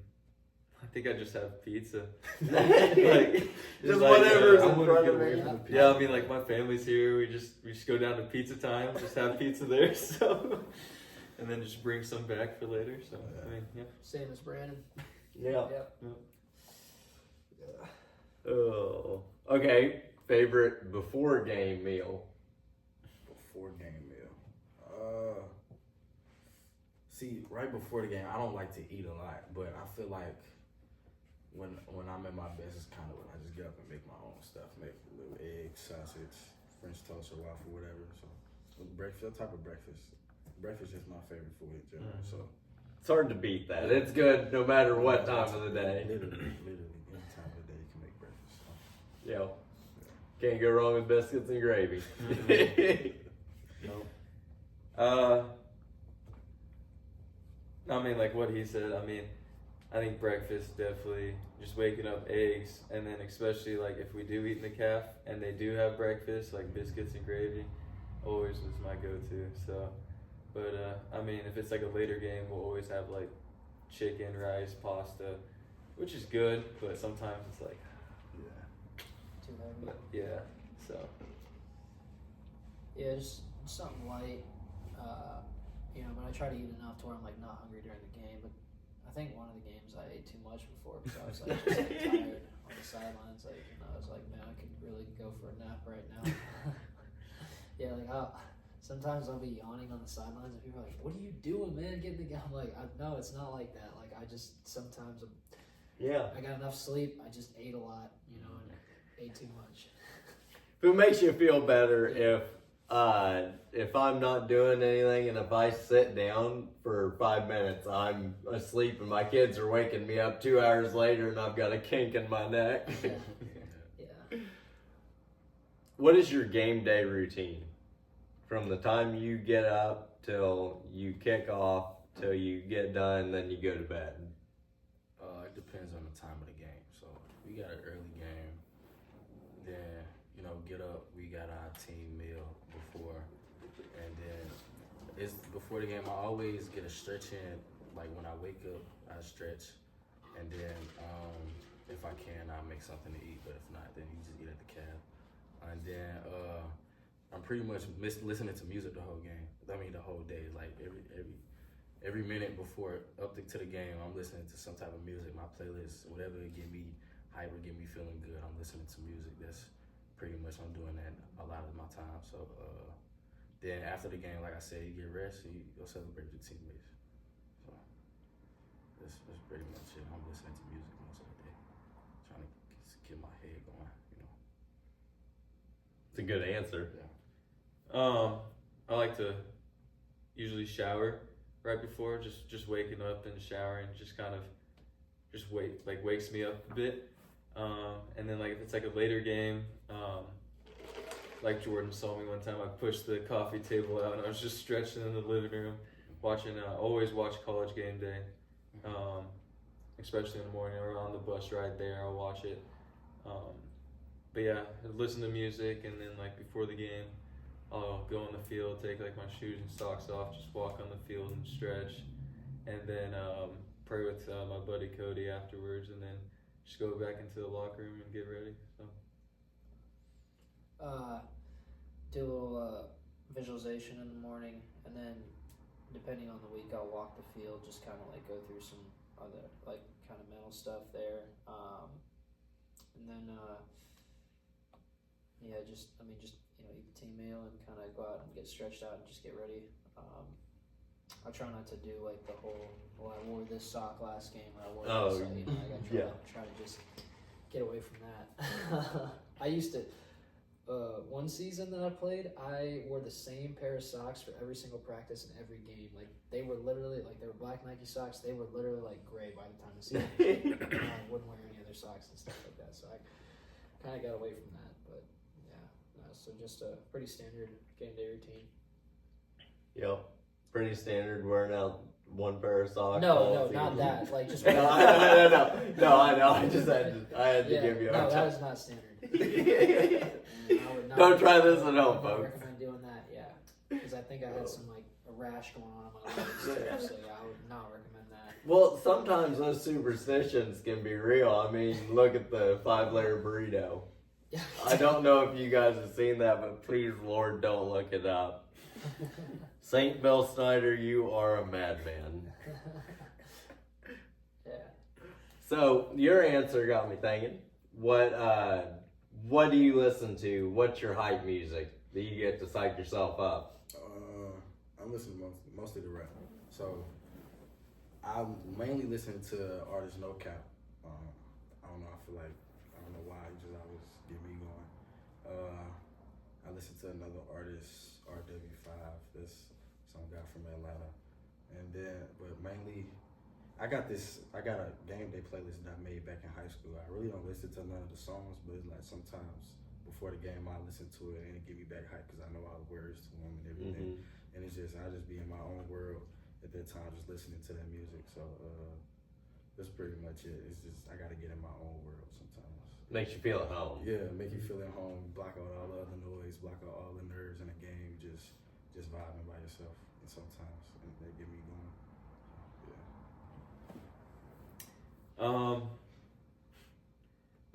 I think I just have pizza. Like, just whatever's in front of me. Yeah, I mean like my family's here. We just go down to pizza time. Just have pizza there. So, and then just bring some back for later. So I mean, yeah. Same as Brandon. Yeah. Yep. Oh. Okay. Favorite before game meal? Before game meal. See, right before the game, I don't like to eat a lot, but I feel like when I'm at my best, it's kind of when I just get up and make my own stuff, make a little egg, sausage, French toast, or waffle, whatever. So, breakfast, that type of breakfast. Breakfast is my favorite food in general. So, It's hard to beat that. It's good no matter what time of the day. literally, any time of the day you can make breakfast. So. Yeah. Can't go wrong with biscuits and gravy. No. I mean, like what he said. I mean, I think breakfast definitely just waking up, eggs, and then especially like if we do eat in the calf and they do have breakfast like biscuits and gravy, always was my go-to. So, but I mean, if it's like a later game, we'll always have like chicken, rice, pasta, which is good, but sometimes it's like, Too heavy. yeah. So. Yeah, just something light. You know, but I try to eat enough to where I'm like not hungry during the game. But I think one of the games I ate too much before because I was like just like tired on the sidelines. Like, you know, I was like, man, I could really go for a nap right now. Yeah, like sometimes I'll be yawning on the sidelines and people are like, "What are you doing, man? Get in the game." I'm like, no, it's not like that. Like I just sometimes I got enough sleep. I just ate a lot, you know, and ate too much. If it makes you feel better, if I'm not doing anything and if I sit down for 5 minutes, I'm asleep and my kids are waking me up 2 hours later and I've got a kink in my neck. Yeah. what is your game day routine? From the time you get up till you kick off, till you get done, then you go to bed. It depends on the time of the game. So if we got an early game, then get up. We got our team meal before, and then it's before the game. I always get a stretch in. Like when I wake up, I stretch, and then if I can, I'll make something to eat. But if not, then you just eat at the cab. And then I'm pretty much listening to music the whole game. I mean, the whole day. Like every minute before up to the game, I'm listening to some type of music. My playlist, whatever it get me hype or get me feeling good, I'm listening to music. That's pretty much, I'm doing that a lot of my time. So then after the game, like I said, you get rest, you go celebrate with your teammates. So that's pretty much it. I'm listening to music most of the day, trying to get my head going. It's a good answer. Yeah. I like to usually shower right before, just waking up and showering, just kind of just wakes me up a bit. And then like if it's like a later game, like Jordan saw me one time, I pushed the coffee table out and I was just stretching in the living room, watching. Always watch College Game Day, especially in the morning or on the bus ride there. I'll watch it. But yeah, listen to music, and then like before the game, I'll go on the field, take like my shoes and socks off, just walk on the field and stretch, and then pray with my buddy Cody afterwards, and then just go back into the locker room and get ready. So. Do a little visualization in the morning, and then depending on the week, I'll walk the field, just kind of like go through some other like kind of mental stuff there, and then just eat the team meal and kind of go out and get stretched out and just get ready. I try not to do like the whole, I wore this sock last game, or I wore this sock, I gotta try to just get away from that. I used to, one season that I played, I wore the same pair of socks for every single practice and every game. Like they were literally, like they were black Nike socks, they were literally like gray by the time the season was over. I wouldn't wear any other socks and stuff like that, so I kind of got away from that, but so just a pretty standard game day routine. Yep. Pretty standard, wearing out one pair of socks. No, not that. Like just No, I know. I had to give you a no, hard that time. was not standard. Don't try this at home, I would not folks. recommend doing that, because I think I had some like a rash going on my legs too, so I would not recommend that. Well, sometimes those superstitions can be real. I mean, look at the 5-layer burrito. I don't know if you guys have seen that, but please, Lord, don't look it up. St. Bill Snyder, you are a madman. Yeah. So your answer got me thinking. What do you listen to? What's your hype music that you get to psych yourself up? I'm listening mostly to rap. So I'm mainly listening to artists No Cap. I don't know. I feel like I don't know why he just always get me going. I listen to another artist, RW5. That's some guy from Atlanta. And then, but mainly, I got a game day playlist that I made back in high school. I really don't listen to none of the songs, but it's like sometimes before the game I listen to it and it get me back hype because I know all the words to them and everything. And it's just, I just be in my own world at that time, just listening to that music. So that's pretty much it. It's just, I gotta get in my own world sometimes. Makes you feel at home. Yeah, make you feel at home, block out all the other noise, block out all the nerves in the game, just vibing by yourself. And sometimes, and they get me going. Yeah.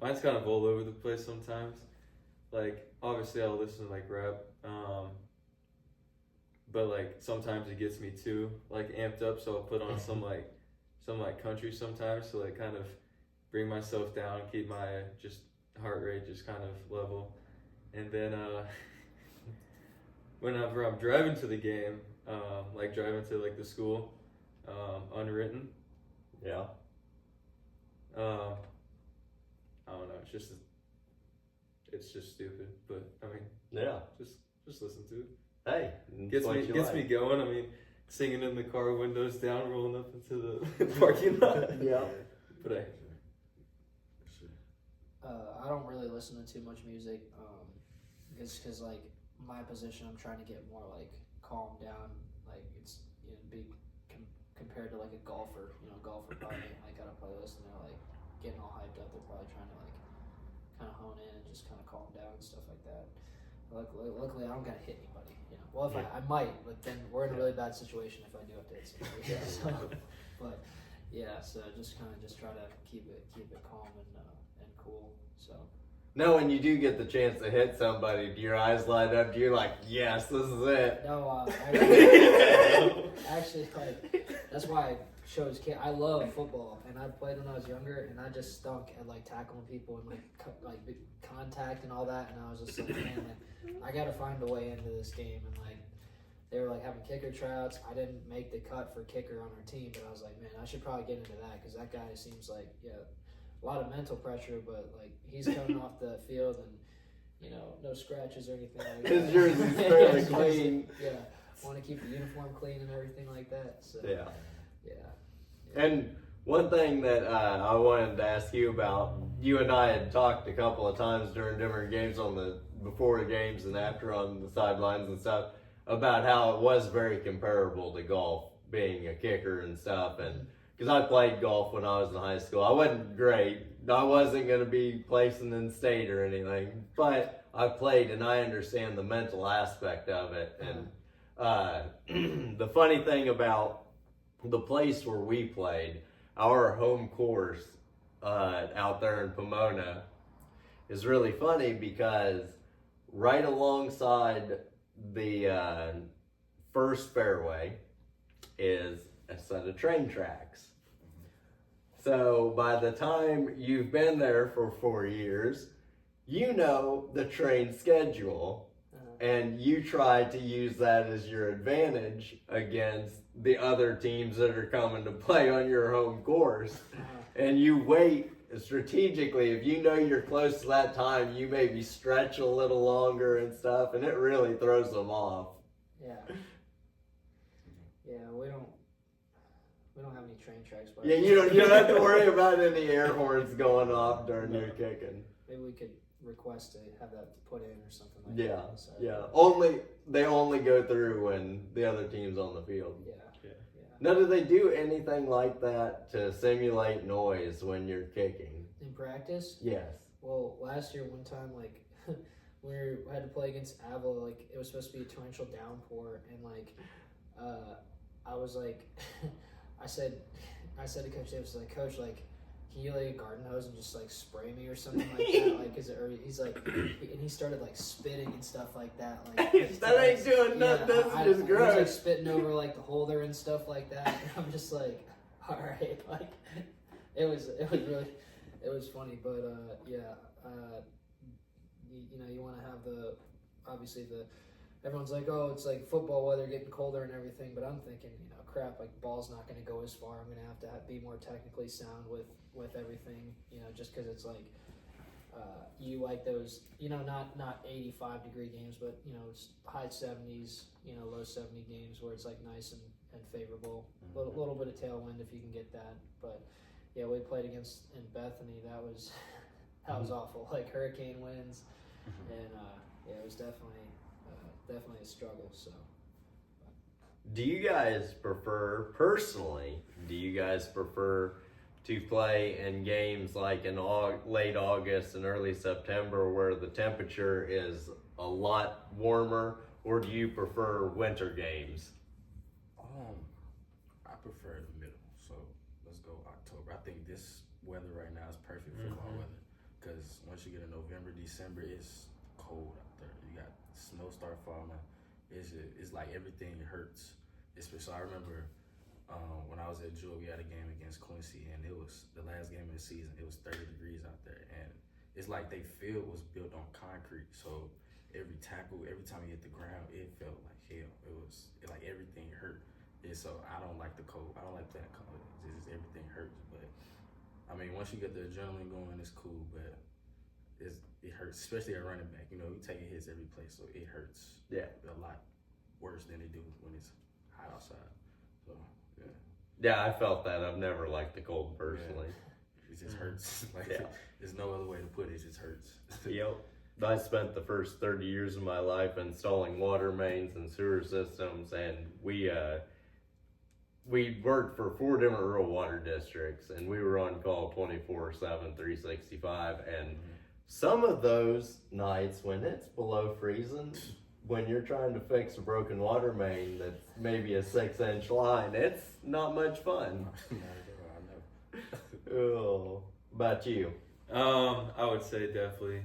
Mine's kind of all over the place sometimes. Like, obviously I'll listen to like rap, but like sometimes it gets me too like amped up, so I'll put on some country sometimes to like kind of bring myself down and keep my just heart rate just kind of level. And then whenever I'm driving to the game, like driving to like the school, Unwritten. Yeah. I don't know. It's just stupid, but I mean, Yeah. just listen to it. Hey, Gets me going. I mean, singing in the car, windows down, rolling up into the parking lot. Yeah. But hey, I don't really listen to too much music. because like my position, I'm trying to get more like calm down. Like it's be compared to like a golfer. Golfer probably like got a playlist and they're like getting all hyped up. They're probably trying to like kind of hone in and just kind of calm down and stuff like that. Luckily, I don't gotta hit anybody. Well, if I might, but then we're in a really bad situation if I do have to hit somebody. So, but yeah, so just try to keep it calm and cool. So. Now, when you do get the chance to hit somebody, do your eyes light up? Do you like, yes, this is it? No, actually, like that's why I chose. I love football, and I played when I was younger, and I just stunk at like tackling people and like big contact and all that. And I was just like, man, like I got to find a way into this game. And like they were like having kicker tryouts. I didn't make the cut for kicker on our team, but I was like, man, I should probably get into that because that guy seems like a lot of mental pressure, but like he's coming off the field and no scratches or anything like that. His jersey's fairly clean. Yeah, want to keep the uniform clean and everything like that. So Yeah. And one thing that I wanted to ask you about, you and I had talked a couple of times during different games before the games and after on the sidelines and stuff about how it was very comparable to golf, being a kicker and stuff. And because I played golf when I was in high school, I wasn't great. I wasn't going to be placing in state or anything, but I played and I understand the mental aspect of it. And the funny thing about the place where we played, our home course out there in Pomona, is really funny because right alongside the first fairway is a set of train tracks. So by the time you've been there for 4 years, you know the train schedule. And you try to use that as your advantage against the other teams that are coming to play on your home course. And you wait strategically. If you know you're close to that time, you maybe stretch a little longer and stuff, and it really throws them off. Yeah, we don't have any train tracks. But Yeah, you don't have to worry about any air horns going off during your kicking. Maybe we could request to have that put in or something like that. Yeah. They only go through when the other team's on the field. Yeah. Now, do they do anything like that to simulate noise when you're kicking? In practice? Yes. Well, last year one time, like we had to play against Avila, like it was supposed to be a torrential downpour, and like I was like, I said to Coach Davis, like, Coach, like, can you like a garden hose and just like spray me or something like that? Like, he's like, and he started like spitting and stuff like that. Like that ain't doing nothing. That's just gross. He was like spitting over like the holder and stuff like that. And I'm just like, all right, like it was funny, but you want to have obviously everyone's like, oh, it's like football weather getting colder and everything, but I'm thinking, crap, like ball's not going to go as far. I'm going to have to be more technically sound with everything, just because it's like you like those, not 85 degree games, but it's high 70s, low 70 games where it's like nice and favorable. A little bit of tailwind if you can get that. But yeah, we played in Bethany. That was awful, like hurricane winds, and it was definitely a struggle. So. Do you guys prefer to play in games like in late August and early September where the temperature is a lot warmer, or do you prefer winter games? I prefer the middle. So let's go October. I think this weather right now is perfect for fall weather because once you get in November, December, it's cold out there. You got snow start falling. It's like everything hurts. So I remember when I was at Jewel, we had a game against Quincy, and it was the last game of the season. It was 30 degrees out there, and it's like their field was built on concrete. So every tackle, every time you hit the ground, it felt like hell. Like everything hurt. So I don't like the cold. I don't like playing cold. It's just everything hurts. But I mean, once you get the adrenaline going, it's cool. But it hurts, especially at running back. You taking hits every play, so it hurts. Yeah, a lot worse than they do when it's hot outside. So yeah, I felt that. I've never liked the cold personally. It just hurts. Yeah. There's no other way to put it. It just hurts. Yep. I spent the first 30 years of my life installing water mains and sewer systems, and we worked for 4 different rural water districts, and we were on call 24/7, 365. And some of those nights when it's below freezing, when you're trying to fix a broken water main that's maybe a 6-inch line, it's not much fun. Oh, about you? I would say definitely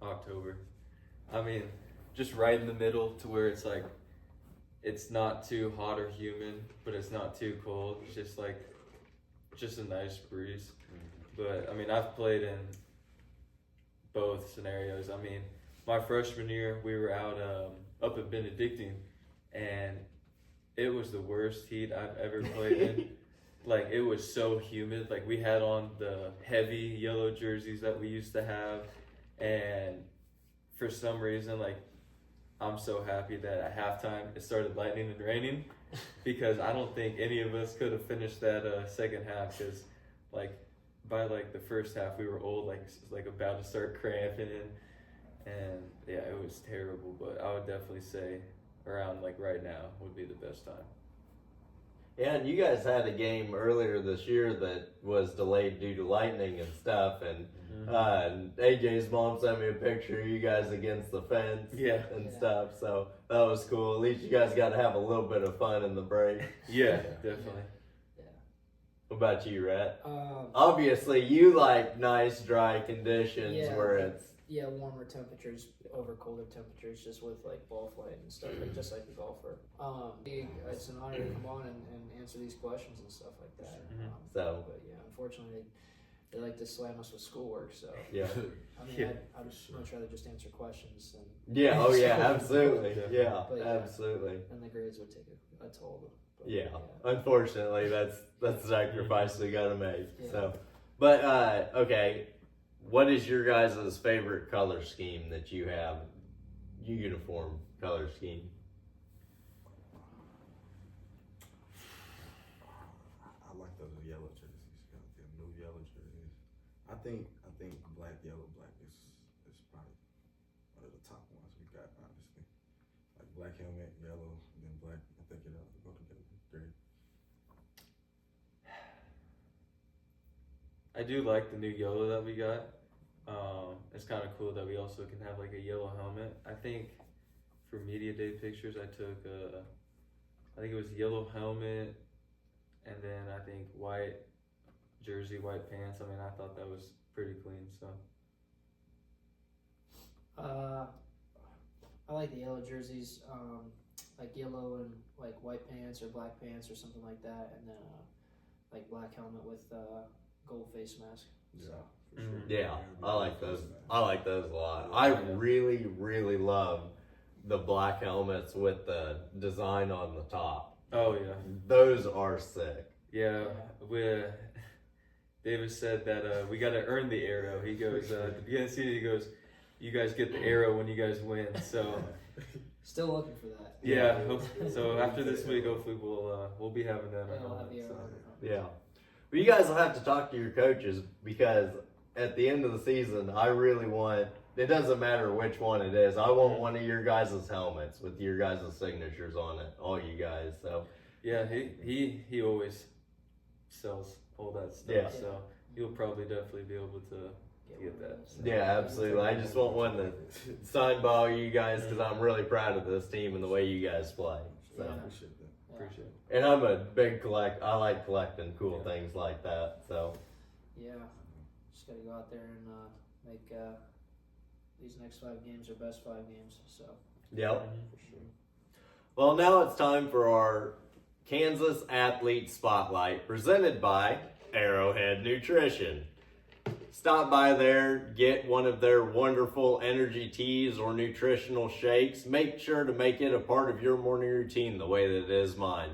October. I mean, just right in the middle to where it's like, it's not too hot or humid, but it's not too cold. It's just like, just a nice breeze. But I mean, I've played in both scenarios. I mean, my freshman year, we were out up at Benedictine, and it was the worst heat I've ever played in. Like, it was so humid. Like, we had on the heavy yellow jerseys that we used to have, and for some reason, like, I'm so happy that at halftime it started lightning and raining, because I don't think any of us could have finished that second half, because like by like the first half we were old, like about to start cramping, and yeah, it was terrible. But I would definitely say around like right now would be the best time. Yeah, and you guys had a game earlier this year that was delayed due to lightning and stuff, and AJ's mom sent me a picture of you guys against the fence and stuff, so that was cool. At least you guys got to have a little bit of fun in the break. Yeah, definitely. What about you, Rhett? Obviously, you like nice, dry conditions where it's... Yeah, warmer temperatures over colder temperatures, just with like ball flight and stuff, like just like a golfer. It's an honor to come on and answer these questions and stuff like that. But yeah, unfortunately, they like to slam us with schoolwork. So yeah, I mean, I'd much rather just answer questions than. Yeah. Oh yeah. Absolutely. Yeah. But, absolutely. And the grades would take a toll. But, yeah. Unfortunately, that's the sacrifice we got to make. Yeah. So, but okay. What is your guys' favorite color scheme that you have? Uniform color scheme. I like those yellow jerseys. The new yellow jerseys. I think black, yellow, black is probably one of the top ones we got, honestly. Like black helmet, yellow, and then black. I think it go together. Great. I do like the new yellow that we got. It's kind of cool that we also can have like a yellow helmet. I think for media day pictures, I took I think it was yellow helmet, and then I think white jersey, white pants. I mean, I thought that was pretty clean. So. I like the yellow jerseys, like yellow and like white pants or black pants or something like that, and then like black helmet with gold face mask. Yeah. So. For sure. Yeah, I like those. I like those a lot. I really, really love the black helmets with the design on the top. Oh yeah, those are sick. Yeah, David said that we got to earn the arrow. He goes at the beginning of the season. He goes, "You guys get the arrow when you guys win." So still looking for that. Yeah. So after this week, hopefully we'll be having that. We'll have the arrow. Yeah. Well, you guys will have to talk to your coaches, because at the end of the season, I really want, it doesn't matter which one it is, I want one of your guys' helmets with your guys' signatures on it, all you guys. So yeah, he always sells all that stuff, so he'll probably definitely be able to get that. Yeah, absolutely. I just want one that's signed by all you guys, because I'm really proud of this team and the way you guys play. So Appreciate it. And I'm a big I like collecting cool things like that. So yeah, just gotta go out there and make these next 5 games our best 5 games. So yep. For sure. Well, now it's time for our Kansas Athlete Spotlight, presented by Arrowhead Nutrition. Stop by there, get one of their wonderful energy teas or nutritional shakes. Make sure to make it a part of your morning routine the way that it is mine.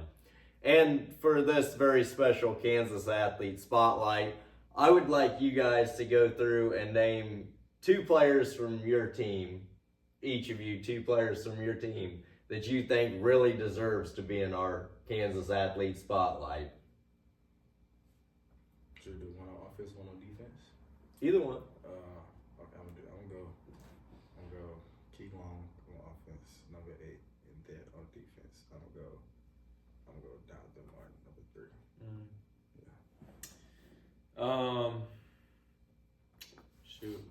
And for this very special Kansas Athlete Spotlight, I would like you guys to go through and name 2 players from your team, each of you 2 players from your team, that you think really deserves to be in our Kansas Athlete Spotlight. Should we do one on offense, one on defense? Either one. Okay, I'm gonna Jonathan Martin, number 3. Shoot.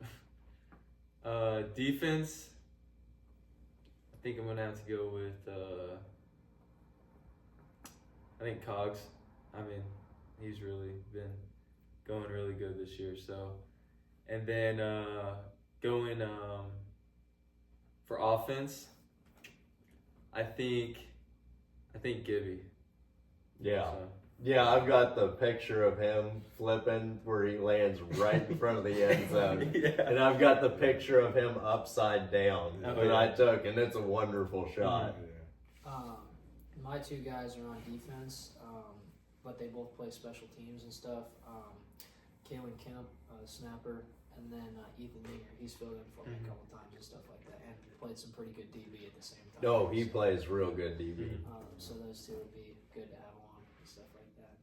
Defense. I think I'm gonna have to go with. I think Cogs. I mean, he's really been going really good this year. So, and then going for offense. I think Gibby. Yeah. So, Yeah, I've got the picture of him flipping where he lands right in front of the end zone. yeah. And I've got the picture of him upside down Oh, that yeah. I took, and it's a wonderful shot. My 2 guys are on defense, but they both play special teams and stuff. Kalen Kemp, snapper, and then Ethan Ninger. He's filled in for me a couple times and stuff like that, and played some pretty good DB at the same time. Oh, he plays real good DB. So those 2 would be good to have on and stuff like that.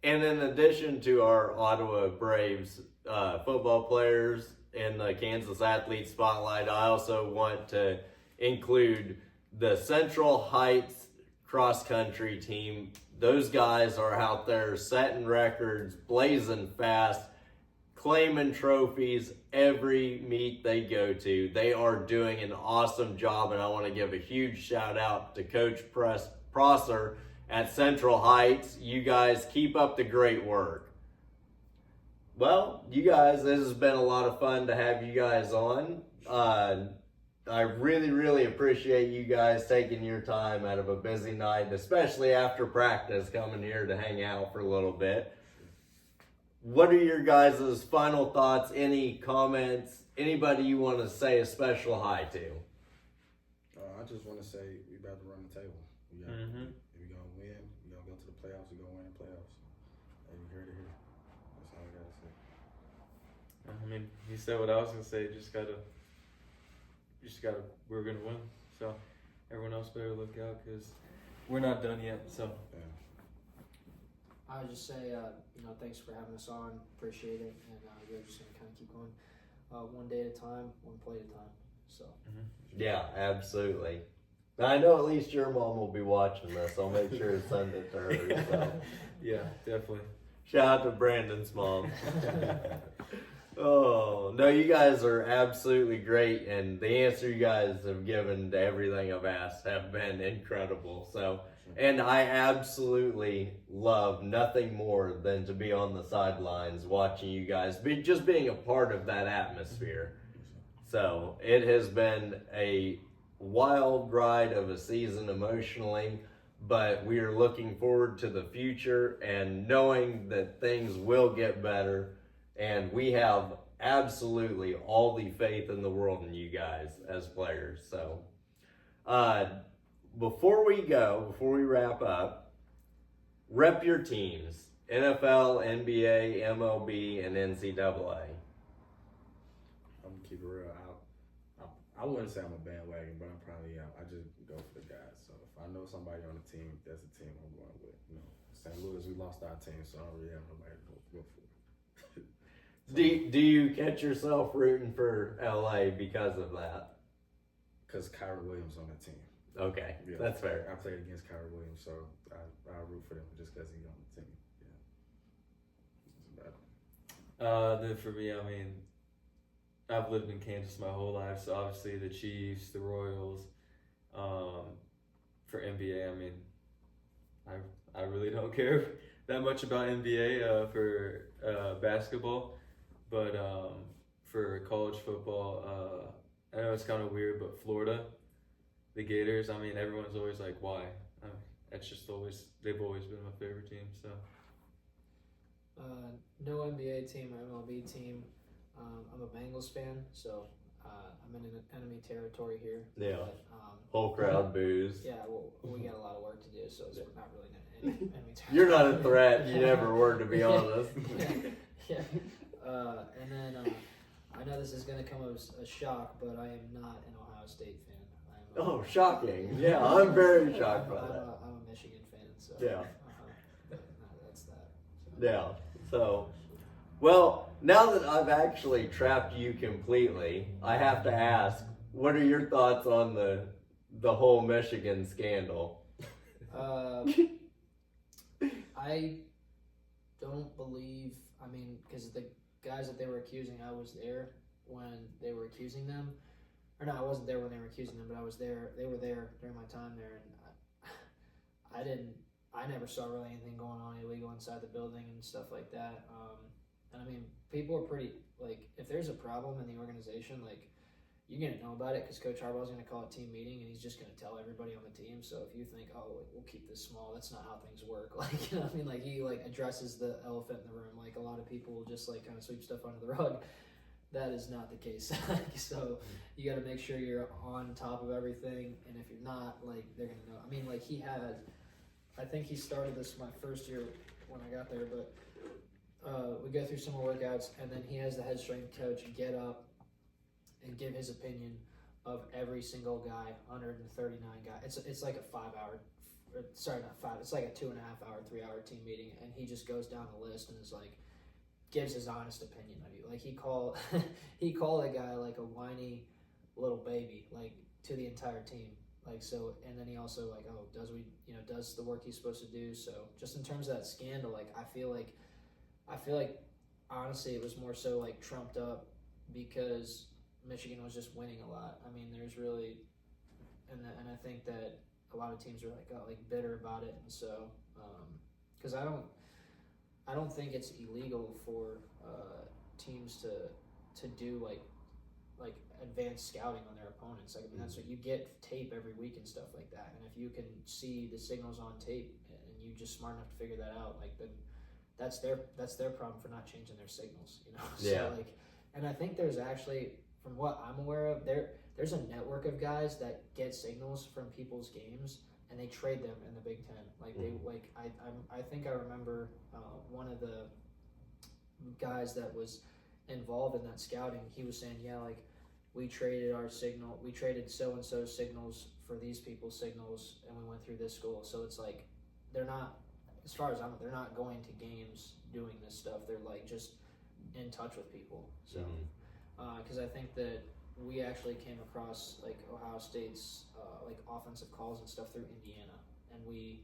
And in addition to our Ottawa Braves football players in the Kansas Athlete Spotlight, I also want to include the Central Heights cross country team. Those guys are out there setting records, blazing fast, claiming trophies every meet they go to. They are doing an awesome job, and I want to give a huge shout out to Coach Prosser at Central Heights. You guys keep up the great work. Well, you guys, this has been a lot of fun to have you guys on. I really, really appreciate you guys taking your time out of a busy night, especially after practice, coming here to hang out for a little bit. What are your guys' final thoughts? Any comments? Anybody you want to say a special hi to? I just want to say we about to run the table. If we're going to win, we're going to go to the playoffs, we're going to win the playoffs. And you heard it here. That's all I got to say. I mean, he said what I was gonna say. We're gonna win. So everyone else better look out because we're not done yet. So I would just say, thanks for having us on. Appreciate it, and we're just gonna kind of keep going, one day at a time, one play at a time. So. Yeah, absolutely. I know at least your mom will be watching this. I'll make sure to send it to her. So. yeah, definitely. Shout out to Brandon's mom. Oh, no, you guys are absolutely great, and the answer you guys have given to everything I've asked have been incredible. So, and I absolutely love nothing more than to be on the sidelines watching you guys, just being a part of that atmosphere. So, it has been a wild ride of a season emotionally, but we are looking forward to the future and knowing that things will get better. And we have absolutely all the faith in the world in you guys as players. So, before we wrap up, rep your teams: NFL, NBA, MLB, and NCAA. I'm gonna keep it real. I wouldn't say I'm a bandwagon, but I'm probably out. I just go for the guys. So if I know somebody on the team, that's a team I'm going with. St. Louis, we lost our team, so I don't really have nobody to go for. Do you catch yourself rooting for LA because of that? Because Kyrie Williams on the team. Okay, Yeah, that's fair. I played against Kyrie Williams, so I root for them just because he's on the team. Yeah. That's about it. Then for me, I mean, I've lived in Kansas my whole life, so obviously the Chiefs, the Royals. For NBA, I mean, I really don't care that much about NBA for basketball, but for college football, I know it's kind of weird, but Florida, the Gators. I mean, everyone's always like, why? That's just they've always been my favorite team. So. No NBA team or MLB team. I'm a Bengals fan, so I'm in enemy territory here. Yeah. But, Whole crowd boos. Yeah, well, we got a lot of work to do, so it's not really enemy territory. You're not a threat. You never were, to be honest. Yeah. And then I know this is going to come as a shock, but I am not an Ohio State fan. Oh, shocking. Yeah, I'm very shocked by that. I'm a Michigan fan, so. Yeah. But no, that's that. So. Yeah. So, well, now that I've actually trapped you completely, I have to ask, what are your thoughts on the whole Michigan scandal? I don't believe. I mean, because the guys that they were accusing, I was there when they were accusing them. Or no, I wasn't there when they were accusing them, but I was there. They were there during my time there, and I never saw really anything going on illegal inside the building and stuff like that. And I mean, people are pretty, like, if there's a problem in the organization, like, you're going to know about it because Coach Harbaugh's going to call a team meeting and he's just going to tell everybody on the team. So if you think, oh, like, we'll keep this small, that's not how things work. Like, you know what I mean? Like, he, like, addresses the elephant in the room. Like, a lot of people will just, like, kind of sweep stuff under the rug. That is not the case. So you got to make sure you're on top of everything. And if you're not, like, they're going to know. I mean, like, I think he started this my first year when I got there, but we go through some more workouts, and then he has the head strength coach get up and give his opinion of every single guy, 139 guys. It's like a 5 hour, sorry, not 5, it's like a 2.5 hour, 3 hour team meeting, and he just goes down the list and is like, gives his honest opinion of you. Like, he called a guy like a whiny little baby, like, to the entire team. Like, so, and then he also, like, oh, does the work he's supposed to do. So just in terms of that scandal, like, I feel like honestly it was more so like trumped up because Michigan was just winning a lot. I mean, there's really, and I think that a lot of teams are like bitter about it, and so because I don't think it's illegal for teams to do like advanced scouting on their opponents. Like, I mean, that's what you get, tape every week and stuff like that. And if you can see the signals on tape and you just smart enough to figure that out, like, then that's their problem for not changing their signals, you know? Yeah. So, like, and I think there's actually, from what I'm aware of, there's a network of guys that get signals from people's games and they trade them in the Big Ten. Like, they, like, I think I remember one of the guys that was involved in that scouting, he was saying, yeah, like, we traded so-and-so's signals for these people's signals, and we went through this school. So it's like, they're not, as far as I know, they're not going to games doing this stuff. They're, like, just in touch with people. So, because I think that we actually came across, like, Ohio State's, like, offensive calls and stuff through Indiana. And we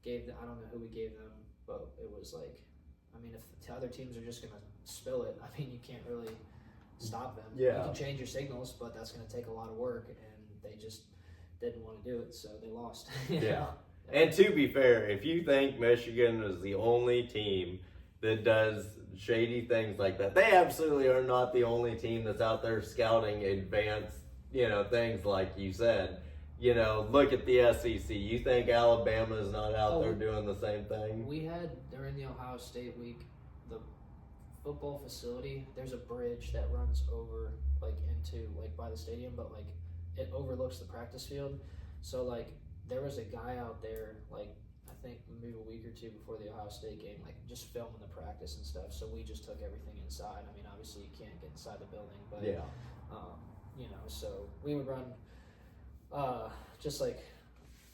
gave them, I don't know who we gave them, but it was like, I mean, if the other teams are just going to spill it, I mean, you can't really stop them. Yeah. You can change your signals, but that's going to take a lot of work, and they just didn't want to do it, so they lost. Yeah. And to be fair, if you think Michigan is the only team that does shady things like that, they absolutely are not the only team that's out there scouting advanced, things like you said. Look at the SEC. You think Alabama is not out there doing the same thing? We had, during the Ohio State week, the football facility, there's a bridge that runs over, like, into, like, by the stadium, but, like, it overlooks the practice field. So, like, there was a guy out there, like, I think maybe a week or two before the Ohio State game, like, just filming the practice and stuff. So we just took everything inside. I mean, obviously you can't get inside the building, but yeah, so we would run just like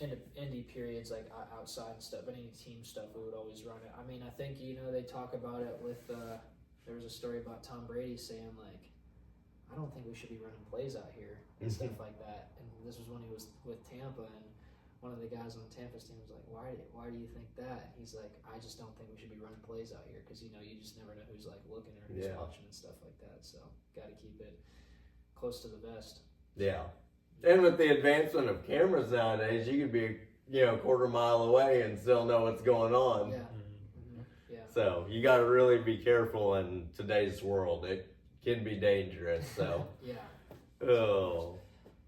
indie periods, like outside and stuff. But any team stuff, we would always run it. I mean, I think they talk about it with. There was a story about Tom Brady saying, like, I don't think we should be running plays out here and stuff like that. And this was when he was with Tampa, and one of the guys on Tampa's team was like, why do you think that? And he's like, I just don't think we should be running plays out here because, you just never know who's, like, looking or who's watching and stuff like that. So got to keep it close to the vest. Yeah. And with the advancement of cameras nowadays, you could be, a quarter mile away and still know what's going on. Yeah. Mm-hmm. Yeah. So you got to really be careful in today's world. It can be dangerous. So. Yeah. Oh.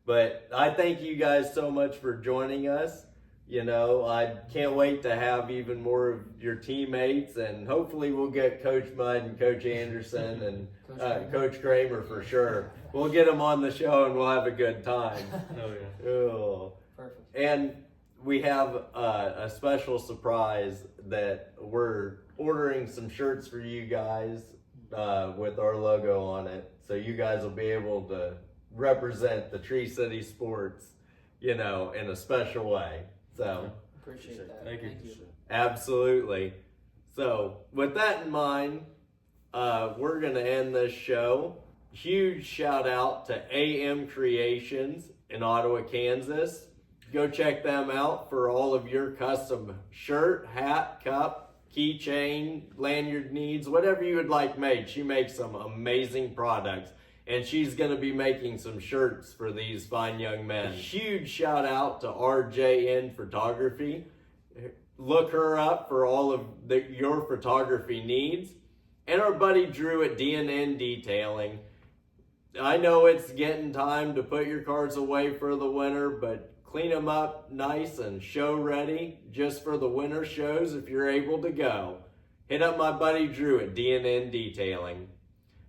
But I thank you guys so much for joining us. I can't wait to have even more of your teammates, and hopefully we'll get Coach Mudd and Coach Anderson and Coach Kramer for sure. We'll get them on the show and we'll have a good time. Oh, yeah. Oh. Perfect. And we have a special surprise that we're ordering some shirts for you guys with our logo on it. So you guys will be able to represent the Tree City Sports, in a special way. So Appreciate that. Thank you. absolutely. So with that in mind, we're going to end this show. Huge shout out to AM Creations in Ottawa, Kansas. Go check them out for all of your custom shirt, hat, cup, keychain, lanyard needs, whatever you would like made. She makes some amazing products, and she's going to be making some shirts for these fine young men. Huge shout out to RJN Photography. Look her up for all of your photography needs. And our buddy Drew at D&N Detailing. I know it's getting time to put your cars away for the winter, but clean them up nice and show ready just for the winter shows if you're able to go. Hit up my buddy Drew at D&N Detailing.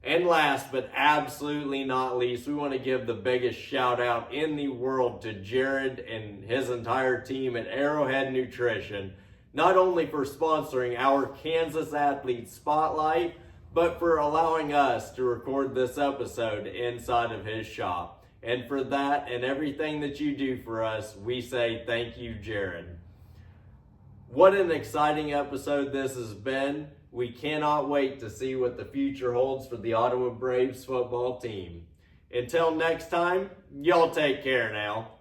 And last but absolutely not least, we want to give the biggest shout out in the world to Jared and his entire team at Arrowhead Nutrition, not only for sponsoring our Kansas Athlete Spotlight, but for allowing us to record this episode inside of his shop. And for that and everything that you do for us, we say thank you, Jared. What an exciting episode this has been. We cannot wait to see what the future holds for the Ottawa Braves football team. Until next time, y'all take care now.